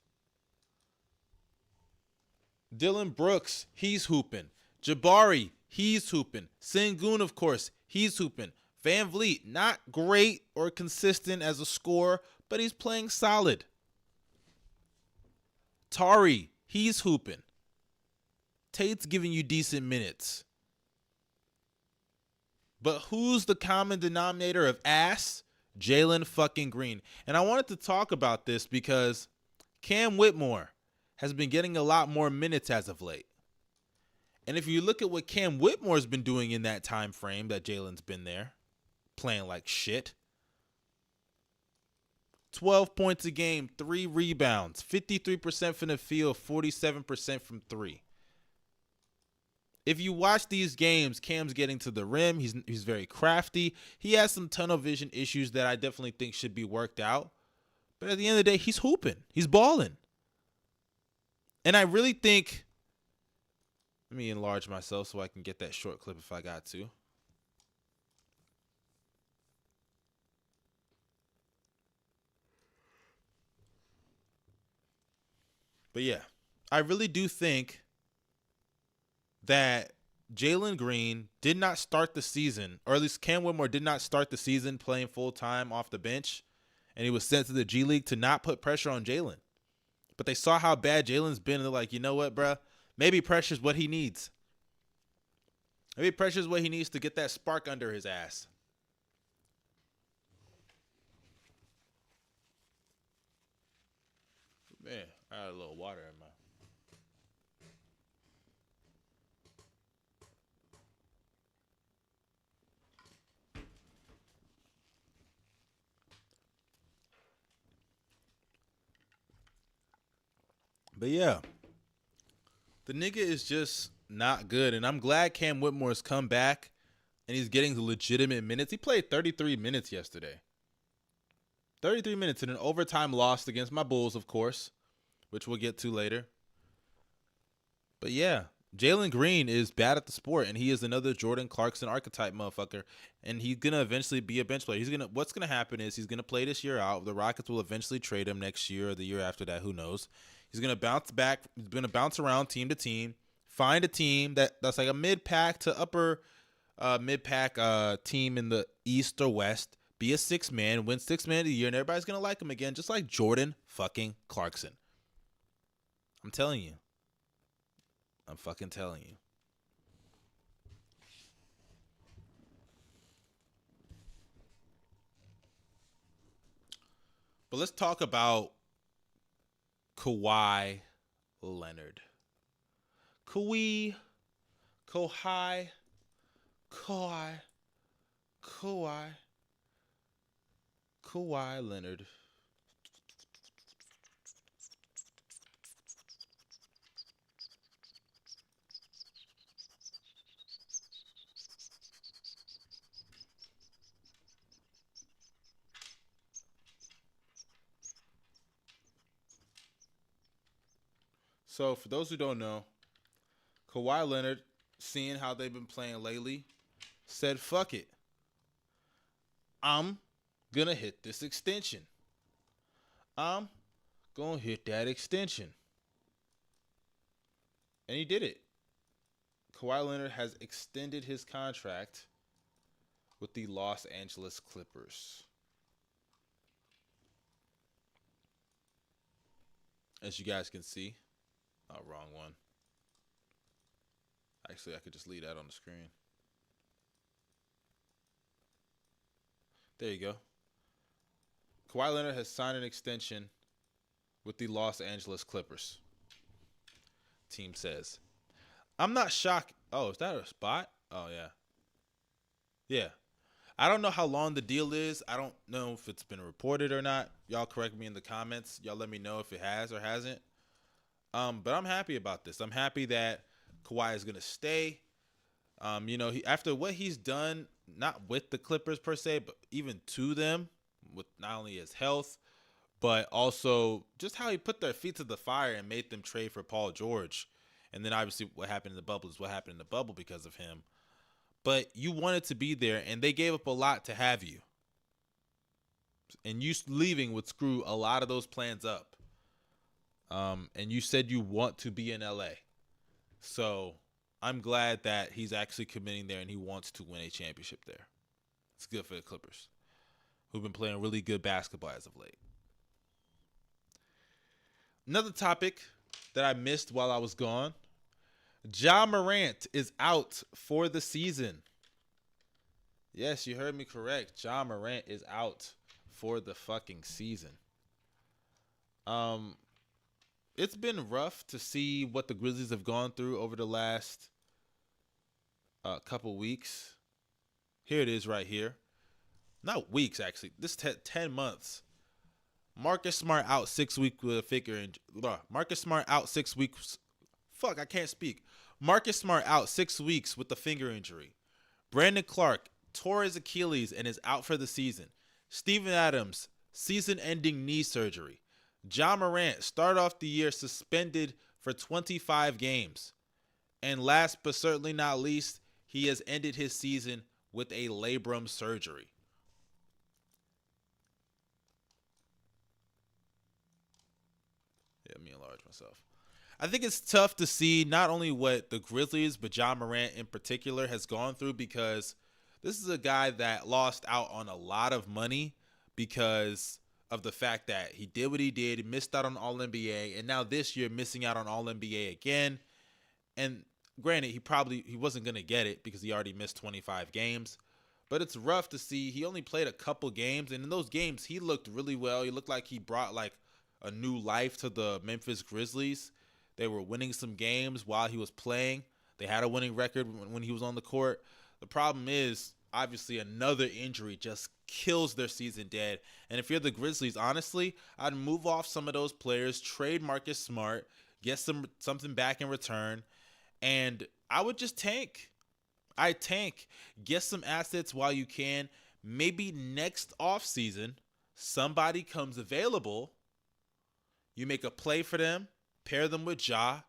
Dylan Brooks, he's hooping. Jabari, he's hooping. Sengun, of course, he's hooping. Van Vliet, not great or consistent as a scorer, but he's playing solid. Tari, he's hooping. Tate's giving you decent minutes. But who's the common denominator of ass? Jalen fucking Green. And I wanted to talk about this because Cam Whitmore has been getting a lot more minutes as of late. And if you look at what Cam Whitmore's been doing in that time frame that Jalen's been there, playing like shit. 12 points a game, 3 rebounds, 53% from the field, 47% from 3. If you watch these games, Cam's getting to the rim. He's very crafty. He has some tunnel vision issues that I definitely think should be worked out. But at the end of the day, he's hooping. He's balling. And I really think, let me enlarge myself so I can get that short clip if I got to. But yeah, I really do think that Jalen Green did not start the season, or at least Cam Whitmore did not start the season playing full-time off the bench, and he was sent to the G League to not put pressure on Jalen. But they saw how bad Jalen's been, and they're like, you know what, bruh? Maybe pressure's what he needs. Maybe pressure's what he needs to get that spark under his ass. Man, I had a little water in my... But yeah, the nigga is just not good. And I'm glad Cam Whitmore's come back and he's getting the legitimate minutes. He played 33 minutes yesterday. 33 minutes in an overtime loss against my Bulls, of course, which we'll get to later. But yeah, Jalen Green is bad at the sport, and he is another Jordan Clarkson archetype motherfucker. And he's gonna eventually be a bench player. What's gonna happen is he's gonna play this year out. The Rockets will eventually trade him next year or the year after that. Who knows? He's gonna bounce back. He's gonna bounce around team to team, find a team that's like a mid-pack to upper mid-pack team in the East or West. Be a 6-man, win 6-man of the year, and everybody's gonna like him again, just like Jordan fucking Clarkson. I'm telling you. I'm fucking telling you. But let's talk about Kawhi Leonard. Kawhi Leonard. So, for those who don't know, Kawhi Leonard, seeing how they've been playing lately, said, fuck it. I'm going to hit this extension. I'm going to hit that extension. And he did it. Kawhi Leonard has extended his contract with the Los Angeles Clippers. As you guys can see. Oh, wrong one. Actually, I could just leave that on the screen. There you go. Kawhi Leonard has signed an extension with the Los Angeles Clippers. Team says. I'm not shocked. Oh, is that a spot? Oh, yeah. Yeah. I don't know how long the deal is. I don't know if it's been reported or not. Y'all correct me in the comments. Y'all let me know if it has or hasn't. But I'm happy about this. I'm happy that Kawhi is going to stay. After what he's done, not with the Clippers per se, but even to them, with not only his health, but also just how he put their feet to the fire and made them trade for Paul George. And then obviously what happened in the bubble is what happened in the bubble because of him. But you wanted to be there, and they gave up a lot to have you. And you leaving would screw a lot of those plans up. And you said you want to be in LA. So I'm glad that he's actually committing there and he wants to win a championship there. It's good for the Clippers, who've been playing really good basketball as of late. Another topic that I missed while I was gone. Ja Morant is out for the season. Yes, you heard me correct. Ja Morant is out for the fucking season. it's been rough to see what the Grizzlies have gone through over the last couple weeks. Here it is right here. Not weeks, actually. This 10 months. Marcus Smart out 6 weeks with a finger injury. Marcus Smart out 6 weeks. Fuck, I can't speak. Marcus Smart out 6 weeks with a finger injury. Brandon Clark tore his Achilles and is out for the season. Steven Adams, season-ending knee surgery. Ja Morant started off the year suspended for 25 games. And last but certainly not least, he has ended his season with a labrum surgery. Yeah, let me enlarge myself. I think it's tough to see not only what the Grizzlies, but Ja Morant in particular has gone through, because this is a guy that lost out on a lot of money because of the fact that he did what he did, he missed out on All-NBA, and now this year missing out on All-NBA again. And granted, he wasn't going to get it because he already missed 25 games. But it's rough to see. He only played a couple games, and in those games, he looked really well. He looked like he brought like a new life to the Memphis Grizzlies. They were winning some games while he was playing. They had a winning record when he was on the court. The problem is, obviously, another injury just kills their season dead. And if you're the Grizzlies, honestly, I'd move off some of those players, trade Marcus Smart, get something back in return, and I would just tank. I'd tank. Get some assets while you can. Maybe next offseason, somebody comes available. You make a play for them, pair them with Ja,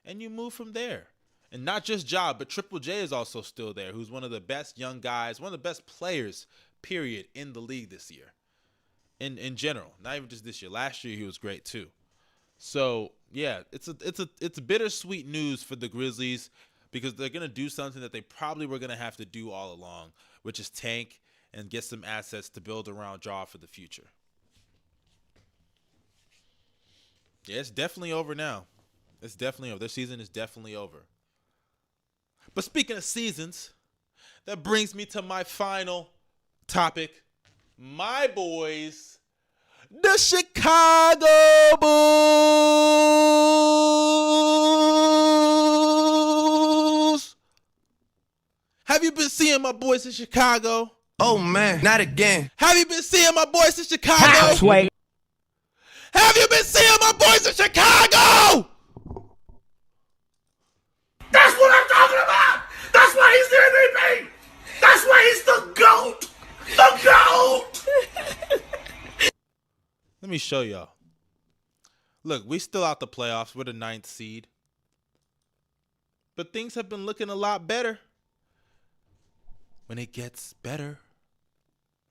and you move from there. And not just Ja, but Triple J is also still there, who's one of the best young guys, one of the best players, period, in the league this year. In general, not even just this year. Last year he was great too. So yeah, it's bittersweet news for the Grizzlies, because they're gonna do something that they probably were gonna have to do all along, which is tank and get some assets to build around Ja for the future. Yeah, it's definitely over now. It's definitely over. Their season is definitely over. But speaking of seasons, that brings me to my final topic. My boys, the Chicago Bulls. Have you been seeing my boys in Chicago? Oh man, not again. Have you been seeing my boys in Chicago? Sway. Have you been seeing my boys in Chicago? That's what I'm talking about. That's why he's the MVP. That's why he's the GOAT. The GOAT. Let me show y'all. Look, we still out the playoffs. We're the 9th seed. But things have been looking a lot better. When it gets better.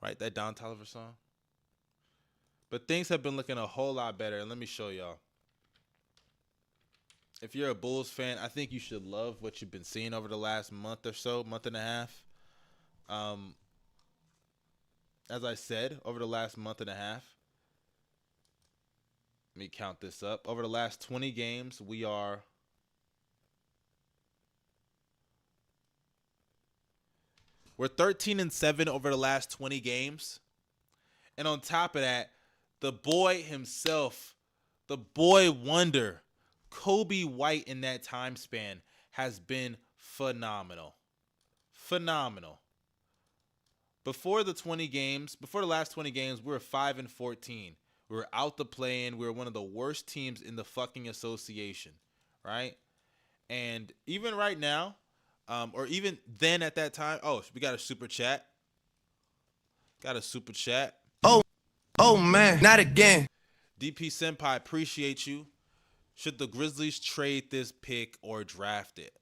Right? That Don Toliver song. But things have been looking a whole lot better. And let me show y'all. If you're a Bulls fan, I think you should love what you've been seeing over the last month or so, month and a half. As I said, over the last month and a half, let me count this up. Over the last 20 games, we're 13-7 over the last 20 games. And on top of that, the boy himself, the boy wonder, Kobe White, in that time span has been phenomenal. Phenomenal. Before the last 20 games, we were 5-14. We were out the play-in. We were one of the worst teams in the fucking association, right? And even right now, or even then at that time, we got a super chat. Oh man, not again. DP Senpai, appreciate you. Should the Grizzlies trade this pick or draft it?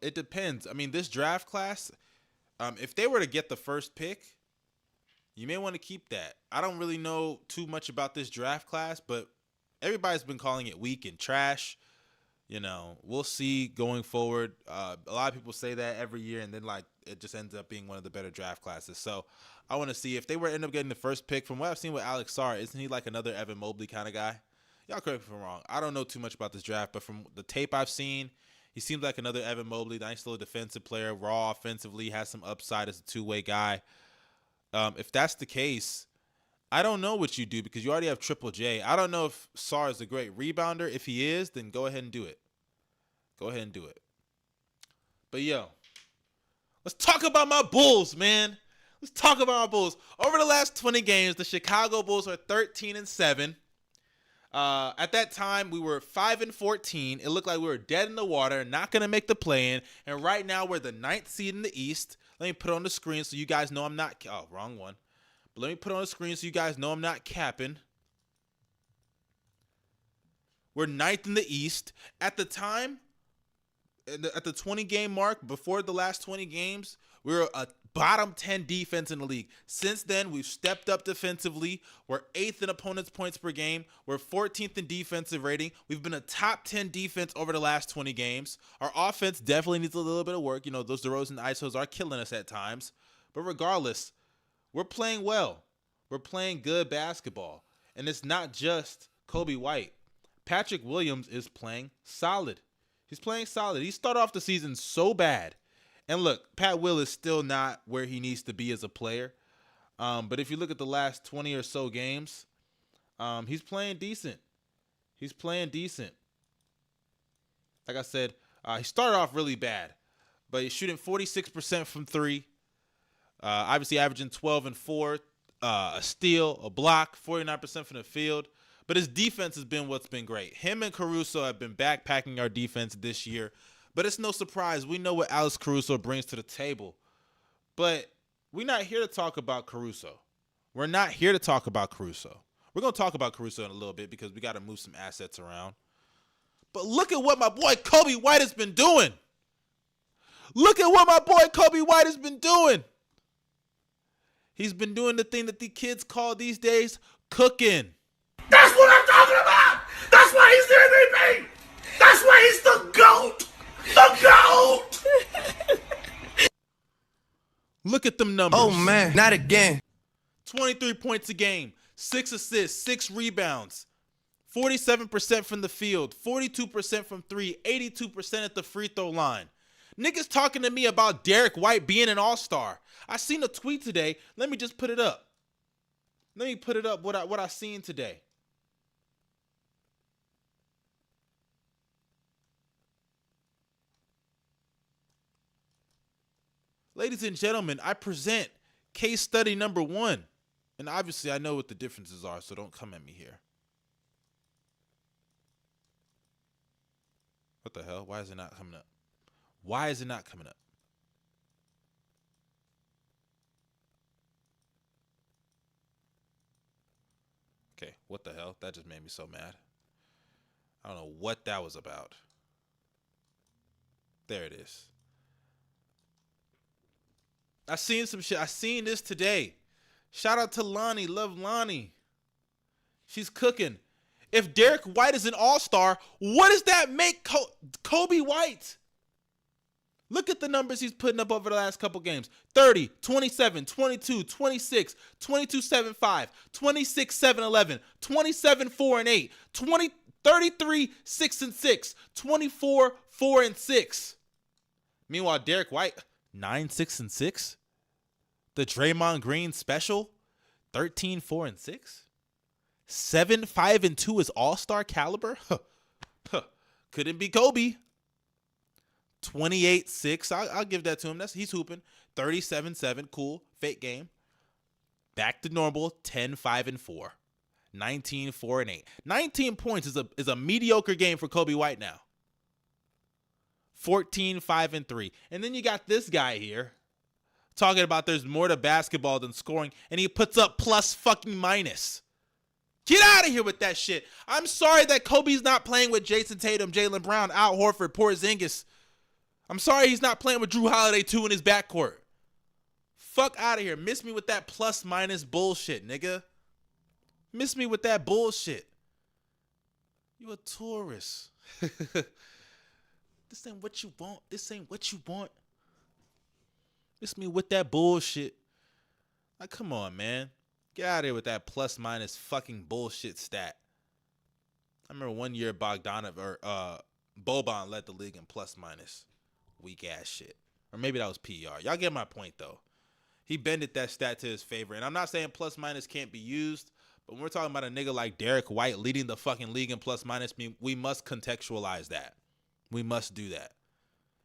It depends. I mean, this draft class, if they were to get the first pick, you may want to keep that. I don't really know too much about this draft class, but everybody's been calling it weak and trash. You know, we'll see going forward. A lot of people say that every year, and then it just ends up being one of the better draft classes. So I want to see if they were to end up getting the first pick. From what I've seen with Alex Sarr, isn't he like another Evan Mobley kind of guy? Y'all correct me if I'm wrong. I don't know too much about this draft, but from the tape I've seen, he seems like another Evan Mobley. Nice little defensive player, raw offensively, has some upside as a two-way guy. If that's the case, I don't know what you do because you already have Triple J. I don't know if Sarr is a great rebounder. If he is, then go ahead and do it. Go ahead and do it. But yo, let's talk about my Bulls, man. Let's talk about my Bulls. Over the last 20 games, the Chicago Bulls are 13-7. At that time, we were 5-14. It looked like we were dead in the water, not going to make the play-in. And right now, we're the 9th seed in the East. Let me put it on the screen so you guys know I'm not... Oh, wrong one. But let me put it on the screen so you guys know I'm not capping. We're 9th in the East. At the time, at the 20-game mark, before the last 20 games, we were a bottom 10 defense in the league. Since then, we've stepped up defensively. We're 8th in opponents' points per game. We're 14th in defensive rating. We've been a top 10 defense over the last 20 games. Our offense definitely needs a little bit of work. You know, those DeRozan ISOs are killing us at times. But regardless, we're playing well. We're playing good basketball. And it's not just Kobe White. Patrick Williams is playing solid. He's playing solid. He started off the season so bad. And look, Pat Will is still not where he needs to be as a player. But if you look at the last 20 or so games, he's playing decent. He's playing decent. Like I said, he started off really bad. But he's shooting 46% from three. Obviously averaging 12 and 4, a steal, a block, 49% from the field. But his defense has been what's been great. Him and Caruso have been backpacking our defense this year. But it's no surprise. We know what Alex Caruso brings to the table. But we're not here to talk about Caruso. We're not here to talk about Caruso. We're going to talk about Caruso in a little bit because we got to move some assets around. But look at what my boy Kobe White has been doing. Look at what my boy Kobe White has been doing. He's been doing the thing that the kids call these days cooking. That's what I'm talking about. That's why he's the MVP. That's why he's the GOAT. The GOAT. Look at them numbers. Oh, man, not again. 23 points a game, 6 assists, 6 rebounds, 47% from the field, 42% from three, 82% at the free throw line. Niggas talking to me about Derek White being an all-star. I seen a tweet today. Let me just put it up. Let me put it up what I seen today. Ladies and gentlemen, I present case study number 1. And obviously I know what the differences are, so don't come at me here. What the hell? Why is it not coming up? Why is it not coming up? Okay, what the hell? That just made me so mad. I don't know what that was about. There it is. I seen some shit. I seen this today. Shout out to Lonnie. Love Lonnie. She's cooking. If Derek White is an all-star, what does that make Kobe White? Look at the numbers he's putting up over the last couple games. 30, 27, 22, 26, 22, 7, 5, 26, 7, 11, 27, 4, and 8, 33, 6, and 6, 24, 4, and 6. Meanwhile, Derek White, 9, 6, and 6. The Draymond Green special, 13, 4, and 6. 7, 5, and 2 is all-star caliber. Couldn't be Kobe. 28-6. I'll give that to him. He's hooping. 37-7. Cool. Fake game. Back to normal. 10, 5, and 4. 19, 4, and 8. 19 points is a mediocre game for Kobe White now. 14, 5, and 3. And then you got this guy here talking about there's more to basketball than scoring, and he puts up plus fucking minus. Get out of here with that shit. I'm sorry that Kobe's not playing with Jason Tatum, Jaylen Brown, Al Horford, Porzingis. I'm sorry he's not playing with Drew Holiday 2 in his backcourt. Fuck out of here. Miss me with that plus minus bullshit, nigga. Miss me with that bullshit. You a tourist. This ain't what you want. This ain't what you want. Miss me with that bullshit. Like, come on, man. Get out of here with that plus minus fucking bullshit stat. I remember one year Boban led the league in plus minus. Weak ass shit. Or maybe that was PR. Y'all get my point though. He bended that stat to his favor. And I'm not saying plus minus can't be used, but when we're talking about a nigga like Derek White leading the fucking league in plus minus, we must contextualize that. We must do that.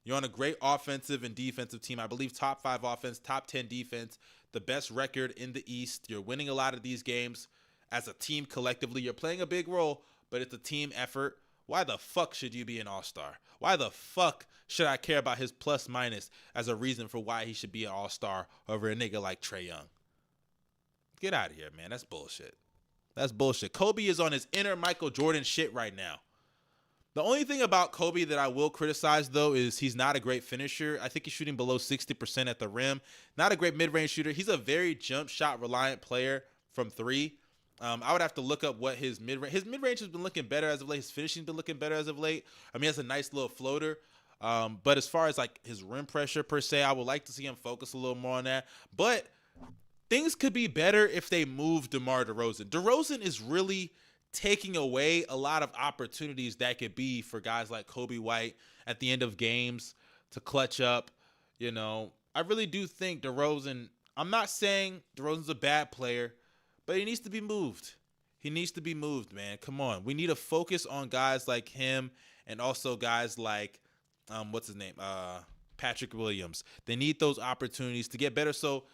You're on a great offensive and defensive team. I believe top 5 offense, top 10 defense, the best record in the East. You're winning a lot of these games as a team collectively. You're playing a big role, but it's a team effort. Why the fuck should you be an all-star? Why the fuck should I care about his plus minus as a reason for why he should be an all-star over a nigga like Trae Young? Get out of here, man. That's bullshit. That's bullshit. Kobe is on his inner Michael Jordan shit right now. The only thing about Kobe that I will criticize, though, is he's not a great finisher. I think he's shooting below 60% at the rim. Not a great mid-range shooter. He's a very jump shot reliant player from 3. I would have to look up what his mid-range has been looking better as of late. His finishing's been looking better as of late. I mean, he has a nice little floater. But as far as like his rim pressure per se, I would like to see him focus a little more on that. But things could be better if they move DeMar DeRozan. DeRozan is really taking away a lot of opportunities that could be for guys like Kobe White at the end of games to clutch up. You know, I really do think DeRozan, I'm not saying DeRozan's a bad player, but he needs to be moved. He needs to be moved, man. Come on. We need to focus on guys like him and also guys like, what's his name? Patrick Williams. They need those opportunities to get better. So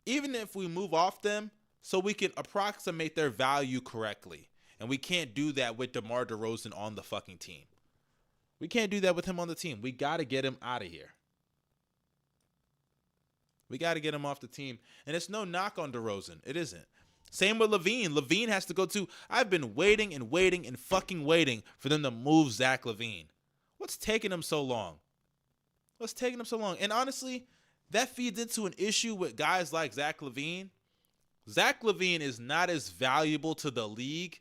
even if we move off them, so we can approximate their value correctly. And we can't do that with DeMar DeRozan on the fucking team. We can't do that with him on the team. We got to get him out of here. We got to get him off the team. And it's no knock on DeRozan. It isn't. Same with LaVine. LaVine has to go too. I've been waiting and waiting and fucking waiting for them to move Zach LaVine. What's taking them so long? What's taking them so long? And honestly, that feeds into an issue with guys like Zach LaVine. Zach LaVine is not as valuable to the league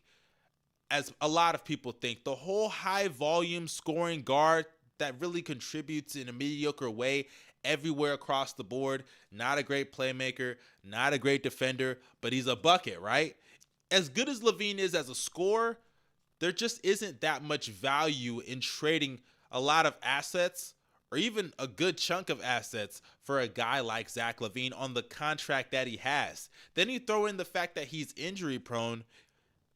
as a lot of people think. The whole high volume scoring guard that really contributes in a mediocre way everywhere across the board. Not a great playmaker, not a great defender, but he's a bucket, right? As good as LaVine is as a scorer, there just isn't that much value in trading a lot of assets or even a good chunk of assets for a guy like Zach LaVine on the contract that he has. Then you throw in the fact that he's injury prone.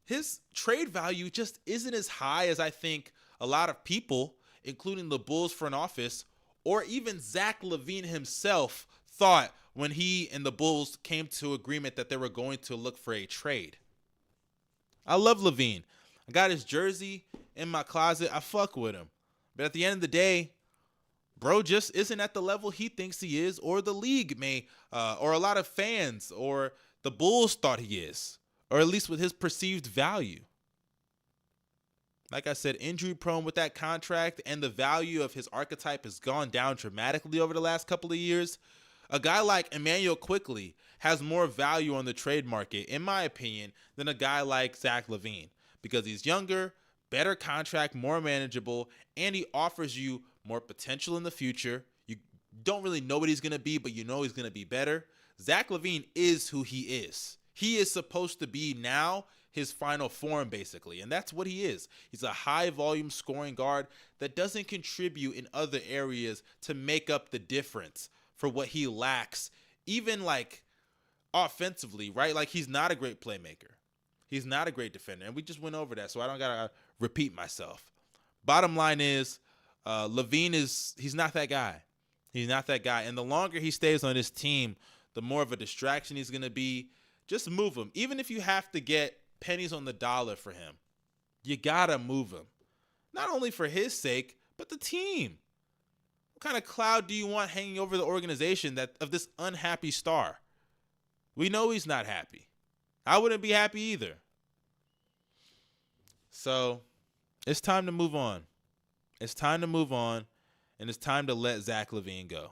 His trade value just isn't as high as I think a lot of people, including the Bulls front office, or even Zach LaVine himself thought when he and the Bulls came to agreement that they were going to look for a trade. I love LaVine. I got his jersey in my closet. I fuck with him. But at the end of the day, bro just isn't at the level he thinks he is, or the league may, or a lot of fans, or the Bulls thought he is, or at least with his perceived value. Like I said, injury prone with that contract, and the value of his archetype has gone down dramatically over the last couple of years. A guy like Emmanuel Quickley has more value on the trade market, in my opinion, than a guy like Zach LaVine, because he's younger, better contract, more manageable, and he offers you more potential in the future. You don't really know what he's going to be, but you know he's going to be better. Zach LaVine is who he is. He is supposed to be now his final form, basically, and that's what he is. He's a high-volume scoring guard that doesn't contribute in other areas to make up the difference for what he lacks, even like offensively, right? Like, he's not a great playmaker. He's not a great defender, and we just went over that, so I don't gotta repeat myself. Bottom line is, LaVine he's not that guy. He's not that guy, and the longer he stays on this team, the more of a distraction he's gonna be. Just move him. Even if you have to get pennies on the dollar for him, you gotta move him. Not only for his sake, but the team. What kind of cloud do you want hanging over the organization of this unhappy star? We know he's not happy. I wouldn't be happy either. So it's time to move on. It's time to move on, and it's time to let Zach LaVine go.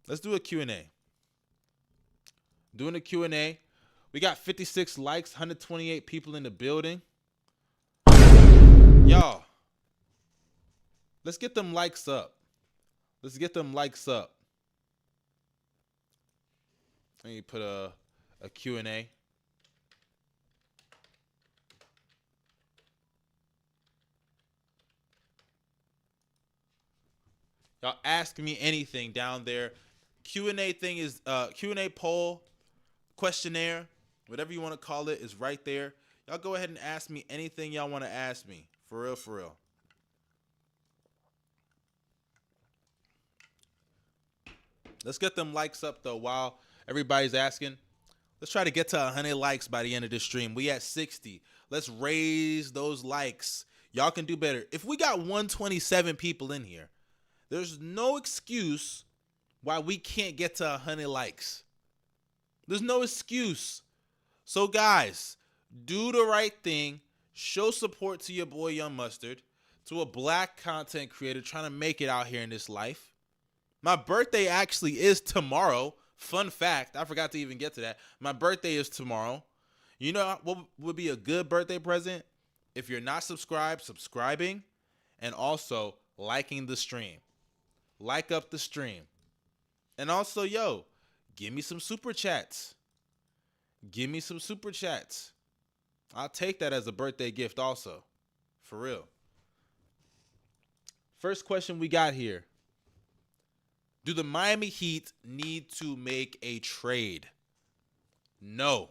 Let's do a Q&A. Doing a Q&A. We got 56 likes, 128 people in the building. Y'all, let's get them likes up. Let's get them likes up. Let me put a Q&A. Y'all ask me anything down there. Q&A thing is Q&A poll, questionnaire, whatever you want to call it, is right there. Y'all go ahead and ask me anything y'all want to ask me. For real, for real. Let's get them likes up, though, while everybody's asking. Let's try to get to 100 likes by the end of this stream. We at 60. Let's raise those likes. Y'all can do better. If we got 127 people in here, there's no excuse why we can't get to 100 likes. There's no excuse. So, guys, do the right thing. Show support to your boy Young Mustard, to a black content creator trying to make it out here in this life. My birthday actually is tomorrow. Fun fact, I forgot to even get to that. My birthday is tomorrow. You know what would be a good birthday present? If you're not subscribed, subscribing, and also liking the stream. Like up the stream. And also, yo, give me some super chats. Give me some super chats. I'll take that as a birthday gift also. For real. First question we got here. Do the Miami Heat need to make a trade? No.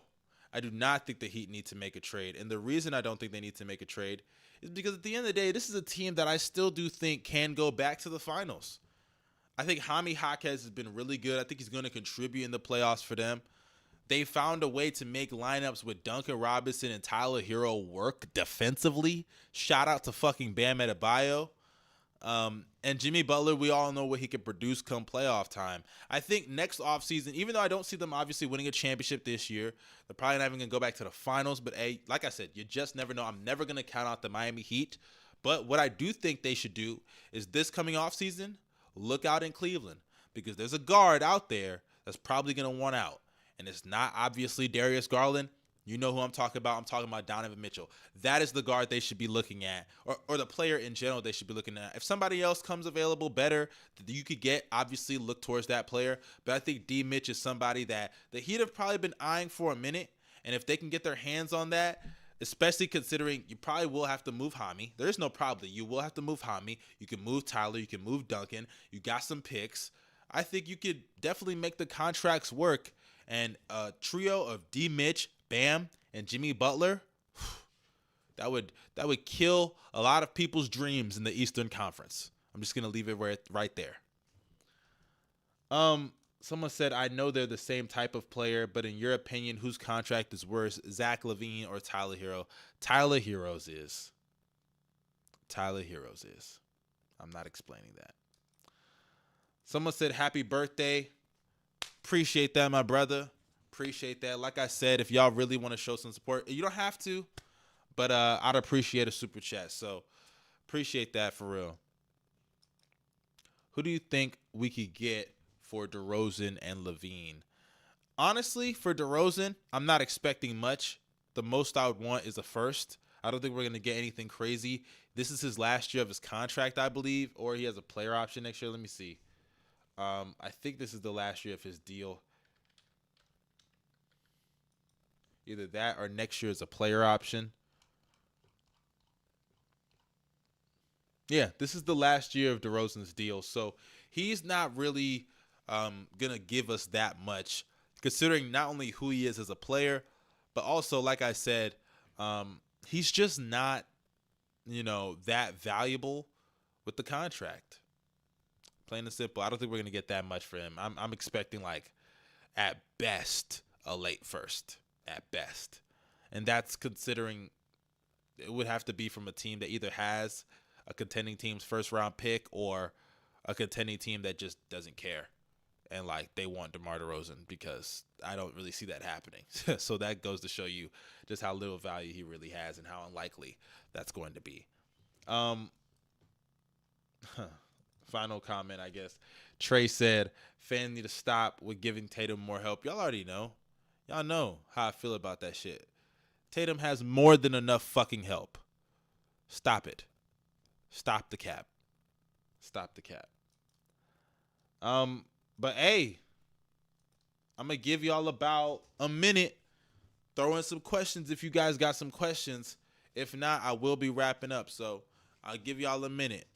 I do not think the Heat need to make a trade. And the reason I don't think they need to make a trade is because at the end of the day, this is a team that I still do think can go back to the finals. I think Jaime Jaquez has been really good. I think he's going to contribute in the playoffs for them. They found a way to make lineups with Duncan Robinson and Tyler Hero work defensively. Shout out to fucking Bam Adebayo. And Jimmy Butler, we all know what he can produce come playoff time. I think next offseason, even though I don't see them obviously winning a championship this year, they're probably not even going to go back to the finals. But, hey, like I said, you just never know. I'm never going to count out the Miami Heat. But what I do think they should do is this coming offseason, look out in Cleveland. Because there's a guard out there that's probably going to want out. And it's not obviously Darius Garland. You know who I'm talking about. I'm talking about Donovan Mitchell. That is the guard they should be looking at, or the player in general they should be looking at. If somebody else comes available better that you could get, obviously look towards that player. But I think D. Mitch is somebody that the Heat have probably been eyeing for a minute. And if they can get their hands on that, especially considering you probably will have to move Jaime. There is no problem. You will have to move Jaime. You can move Tyler. You can move Duncan. You got some picks. I think you could definitely make the contracts work. And a trio of D. Mitch, Bam, and Jimmy Butler, that would kill a lot of people's dreams in the Eastern Conference. I'm just gonna leave it right there. Someone said, I know they're the same type of player, but in your opinion, whose contract is worse, Zach LaVine or Tyler Hero? Tyler Hero's is. Tyler Hero's is. I'm not explaining that. Someone said, happy birthday. Appreciate that, my brother. Appreciate that. Like I said, if y'all really want to show some support, you don't have to, but I'd appreciate a super chat. So appreciate that for real. Who do you think we could get for DeRozan and LaVine? Honestly, for DeRozan, I'm not expecting much. The most I would want is a first. I don't think we're going to get anything crazy. This is his last year of his contract, I believe, or he has a player option next year. Let me see. I think this is the last year of his deal. Either that or next year is a player option. Yeah, this is the last year of DeRozan's deal. So he's not really going to give us that much, considering not only who he is as a player, but also, like I said, he's just not, that valuable with the contract. Plain and simple. I don't think we're going to get that much for him. I'm expecting, at best, a late first. At best. And that's considering it would have to be from a team that either has a contending team's first-round pick or a contending team that just doesn't care. And, they want DeMar DeRozan, because I don't really see that happening. So that goes to show you just how little value he really has and how unlikely that's going to be. Final comment, I guess. Trey said, fans need to stop with giving Tatum more help. Y'all already know. Y'all know how I feel about that shit. Tatum has more than enough fucking help. Stop it. Stop the cap. Stop the cap. But hey, I'm going to give y'all about a minute. Throw in some questions if you guys got some questions. If not, I will be wrapping up. So I'll give y'all a minute.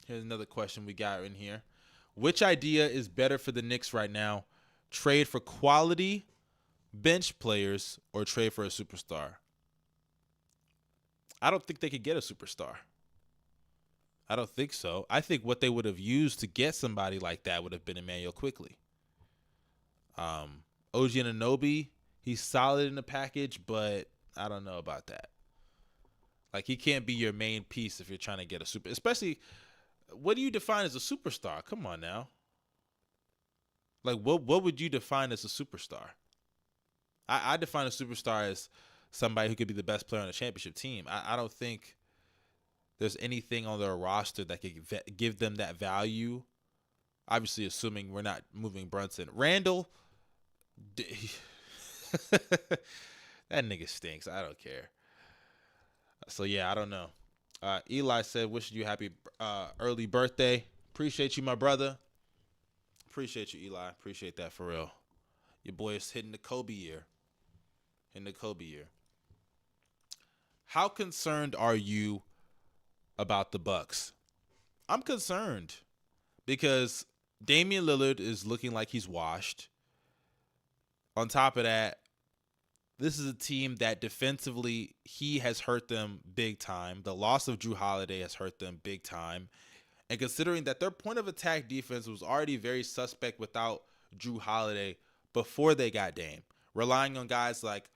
Here's another question we got in here. Which idea is better for the Knicks right now? Trade for quality bench players or trade for a superstar? I don't think they could get a superstar. I don't think so. I think what they would have used to get somebody like that would have been Emmanuel Quickley. OG Anunoby, he's solid in the package, but I don't know about that. Like, he can't be your main piece if you're trying to get a super. Especially, what do you define as a superstar? Come on now. Like, what would you define as a superstar? I define a superstar as somebody who could be the best player on a championship team. I don't think there's anything on their roster that could give them that value. Obviously, assuming we're not moving Brunson. Randall, that nigga stinks. I don't care. So, yeah, I don't know. Eli said, wishing you happy early birthday. Appreciate you, my brother. Appreciate you, Eli. Appreciate that for real. Your boy is hitting the Kobe year. How concerned are you about the Bucks? I'm concerned because Damian Lillard is looking like he's washed. On top of that, this is a team that defensively, he has hurt them big time. The loss of Jrue Holiday has hurt them big time. And considering that their point of attack defense was already very suspect without Jrue Holiday before they got Dame, relying on guys like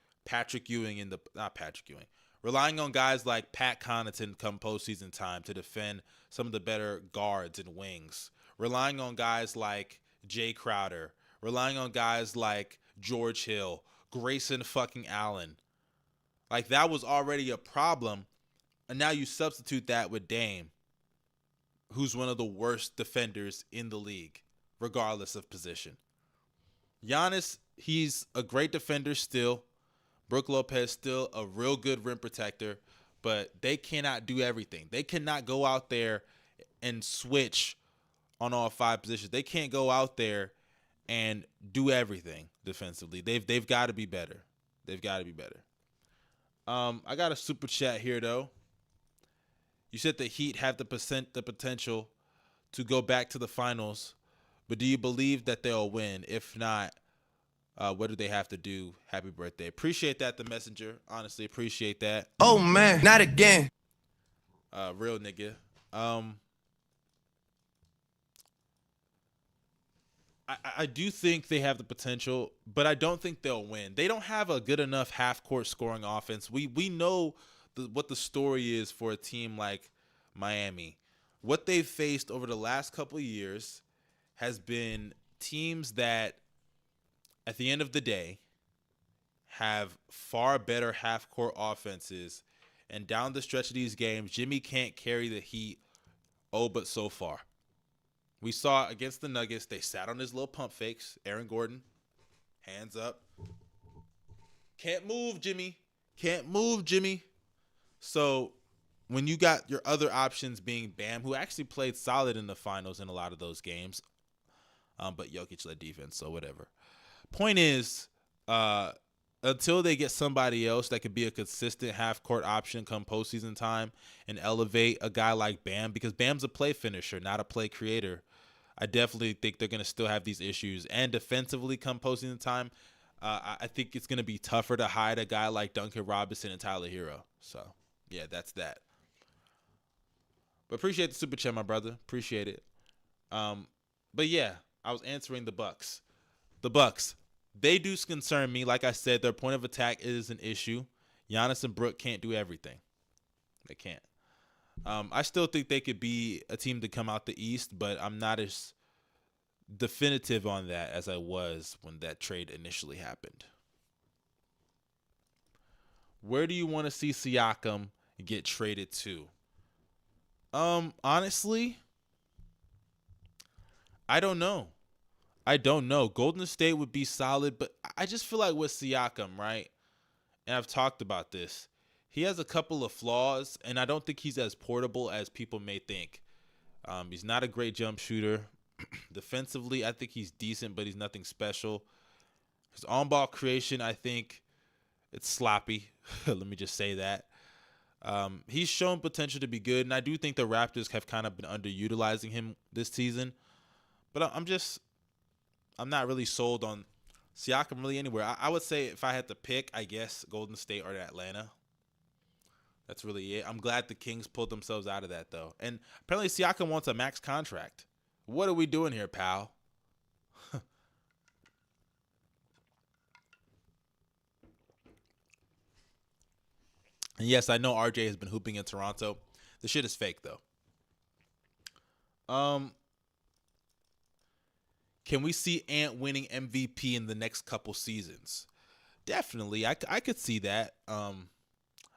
relying on guys like Pat Connaughton come postseason time to defend some of the better guards and wings, relying on guys like Jay Crowder, relying on guys like George Hill, Grayson fucking Allen. Like, that was already a problem. And now you substitute that with Dame, who's one of the worst defenders in the league, regardless of position. Giannis, he's a great defender still. Brook Lopez still a real good rim protector, but they cannot do everything. They cannot go out there and switch on all five positions. They can't go out there and do everything defensively. They've got to be better. I got a super chat here though. You said the Heat have the potential to go back to the finals, but do you believe that they'll win? If not, what do they have to do? Happy birthday. Appreciate that, the messenger. Honestly, appreciate that. Oh man, not again. Real nigga. I do think they have the potential, but I don't think they'll win. They don't have a good enough half-court scoring offense. We know what the story is for a team like Miami. What they've faced over the last couple of years has been teams that, at the end of the day, have far better half-court offenses. And down the stretch of these games, Jimmy can't carry the Heat, but so far. We saw against the Nuggets, they sat on his little pump fakes. Aaron Gordon, hands up. Can't move, Jimmy. So when you got your other options being Bam, who actually played solid in the finals in a lot of those games, but Jokic led defense, so whatever. Point is, until they get somebody else that could be a consistent half-court option come postseason time and elevate a guy like Bam, because Bam's a play finisher, not a play creator, I definitely think they're going to still have these issues. And defensively come postseason time, I think it's going to be tougher to hide a guy like Duncan Robinson and Tyler Hero. So, yeah, that's that. But appreciate the super chat, my brother. Appreciate it. But, yeah, I was answering the Bucks. The Bucks, they do concern me. Like I said, their point of attack is an issue. Giannis and Brook can't do everything. They can't. I still think they could be a team to come out the East, but I'm not as definitive on that as I was when that trade initially happened. Where do you want to see Siakam get traded to? Honestly, I don't know. Golden State would be solid, but I just feel like with Siakam, right? And I've talked about this. He has a couple of flaws, and I don't think he's as portable as people may think. He's not a great jump shooter. Defensively, I think he's decent, but he's nothing special. His on-ball creation, I think it's sloppy. Let me just say that. He's shown potential to be good, and I do think the Raptors have kind of been underutilizing him this season. But I'm not really sold on Siakam really anywhere. I would say if I had to pick, I guess Golden State or Atlanta. That's really it. I'm glad the Kings pulled themselves out of that, though. And apparently Siakam wants a max contract. What are we doing here, pal? And yes, I know RJ has been hooping in Toronto. The shit is fake, though. Can we see Ant winning MVP in the next couple seasons? Definitely. I could see that.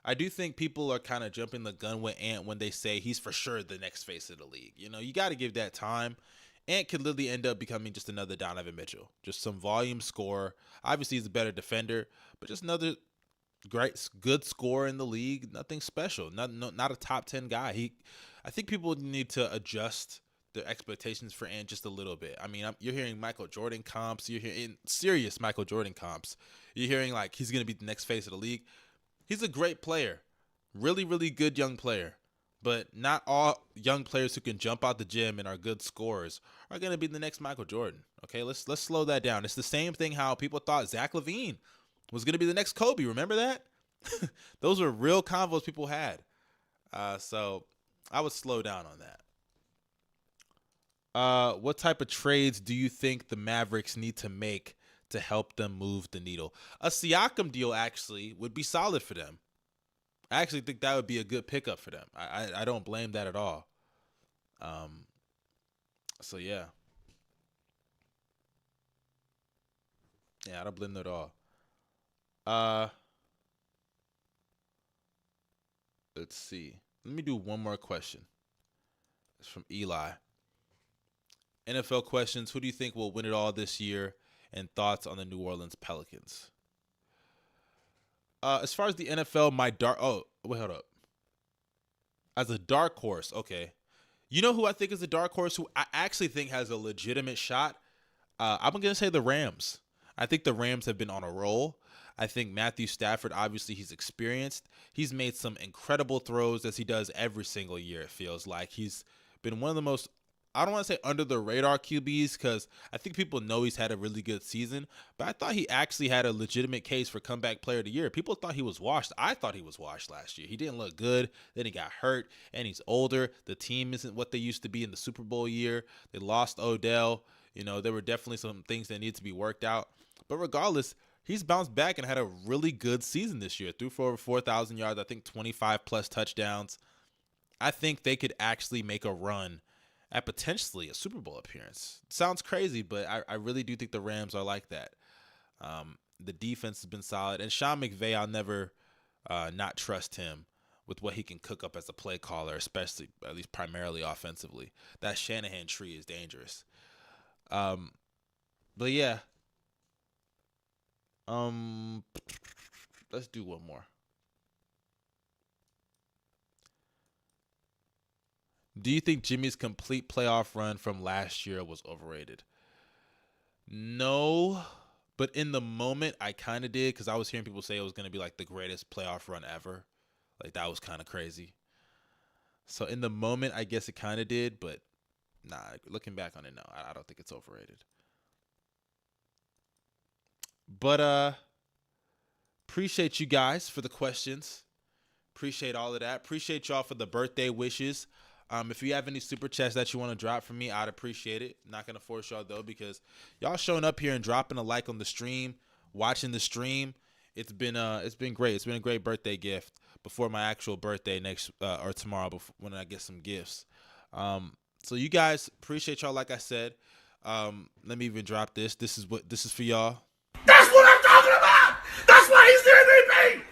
I do think people are kind of jumping the gun with Ant when they say he's for sure the next face of the league. You know, you got to give that time. Ant could literally end up becoming just another Donovan Mitchell. Just some volume scorer. Obviously, he's a better defender, but just another good scorer in the league. Nothing special. Not a top 10 guy. I think people need to adjust their expectations for Ant just a little bit. I mean, you're hearing Michael Jordan comps. You're hearing serious Michael Jordan comps. You're hearing like he's going to be the next face of the league. He's a great player. Really, really good young player. But not all young players who can jump out the gym and are good scorers are going to be the next Michael Jordan. Okay, let's slow that down. It's the same thing how people thought Zach LaVine was going to be the next Kobe. Remember that? Those were real convos people had. So I would slow down on that. What type of trades do you think the Mavericks need to make to help them move the needle? A Siakam deal actually would be solid for them. I actually think that would be a good pickup for them. I don't blame that at all. So yeah. Yeah, I don't blame that at all. Let's see. Let me do one more question. It's from Eli. NFL questions. Who do you think will win it all this year? And thoughts on the New Orleans Pelicans. As far as the NFL, hold up. As a dark horse, okay. You know who I think is a dark horse who I actually think has a legitimate shot? I'm going to say the Rams. I think the Rams have been on a roll. I think Matthew Stafford, obviously he's experienced. He's made some incredible throws as he does every single year, it feels like. He's been one of the most, I don't want to say under the radar QBs because I think people know he's had a really good season, but I thought he actually had a legitimate case for comeback player of the year. People thought he was washed. I thought he was washed last year. He didn't look good. Then he got hurt and he's older. The team isn't what they used to be in the Super Bowl year. They lost Odell. You know, there were definitely some things that need to be worked out. But regardless, he's bounced back and had a really good season this year. Threw for over 4,000 yards, I think 25 plus touchdowns. I think they could actually make a run at potentially a Super Bowl appearance. Sounds crazy, but I really do think the Rams are like that. The defense has been solid. And Sean McVay, I'll never not trust him with what he can cook up as a play caller, especially, at least primarily offensively. That Shanahan tree is dangerous. But yeah. Let's do one more. Do you think Jimmy's complete playoff run from last year was overrated? No, but in the moment I kind of did because I was hearing people say it was going to be like the greatest playoff run ever. Like that was kind of crazy. So in the moment, I guess it kind of did, but nah, looking back on it, no, I don't think it's overrated. But appreciate you guys for the questions. Appreciate all of that. Appreciate y'all for the birthday wishes. If you have any super chats that you want to drop for me, I'd appreciate it. Not gonna force y'all though, because y'all showing up here and dropping a like on the stream, watching the stream. It's been great. It's been a great birthday gift before my actual birthday next or tomorrow when I get some gifts. So you guys, appreciate y'all. Like I said, let me even drop this. This is for y'all. That's what I'm talking about! That's why he's the MVP!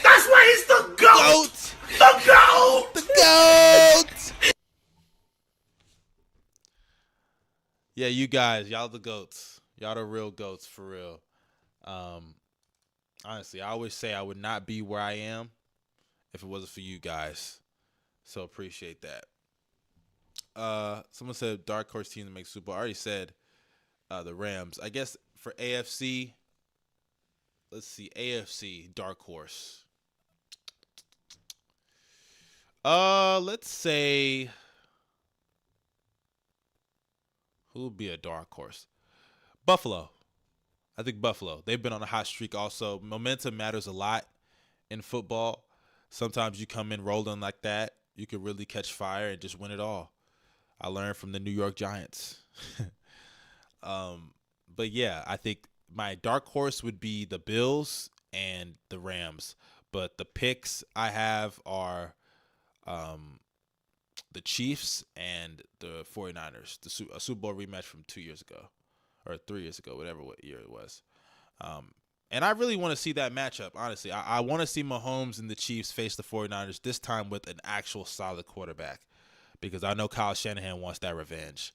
That's why he's the GOAT! The GOAT! The GOAT! Yeah, you guys, y'all the GOATs. Y'all the real GOATs, for real. Honestly, I always say I would not be where I am if it wasn't for you guys. So appreciate that. Someone said dark horse team to make Super Bowl. I already said the Rams. I guess for AFC, let's see, AFC dark horse. Let's say who would be a dark horse? Buffalo. I think Buffalo. They've been on a hot streak also. Momentum matters a lot in football. Sometimes you come in rolling like that, you could really catch fire and just win it all. I learned from the New York Giants. But yeah, I think my dark horse would be the Bills and the Rams. But the picks I have are the Chiefs and the 49ers, a Super Bowl rematch from 2 years ago or 3 years ago, what year it was. And I really want to see that matchup, honestly. I want to see Mahomes and the Chiefs face the 49ers, this time with an actual solid quarterback, because I know Kyle Shanahan wants that revenge.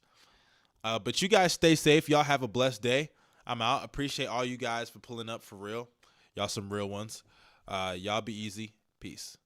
But you guys stay safe. Y'all have a blessed day. I'm out. Appreciate all you guys for pulling up for real. Y'all some real ones. Y'all be easy. Peace.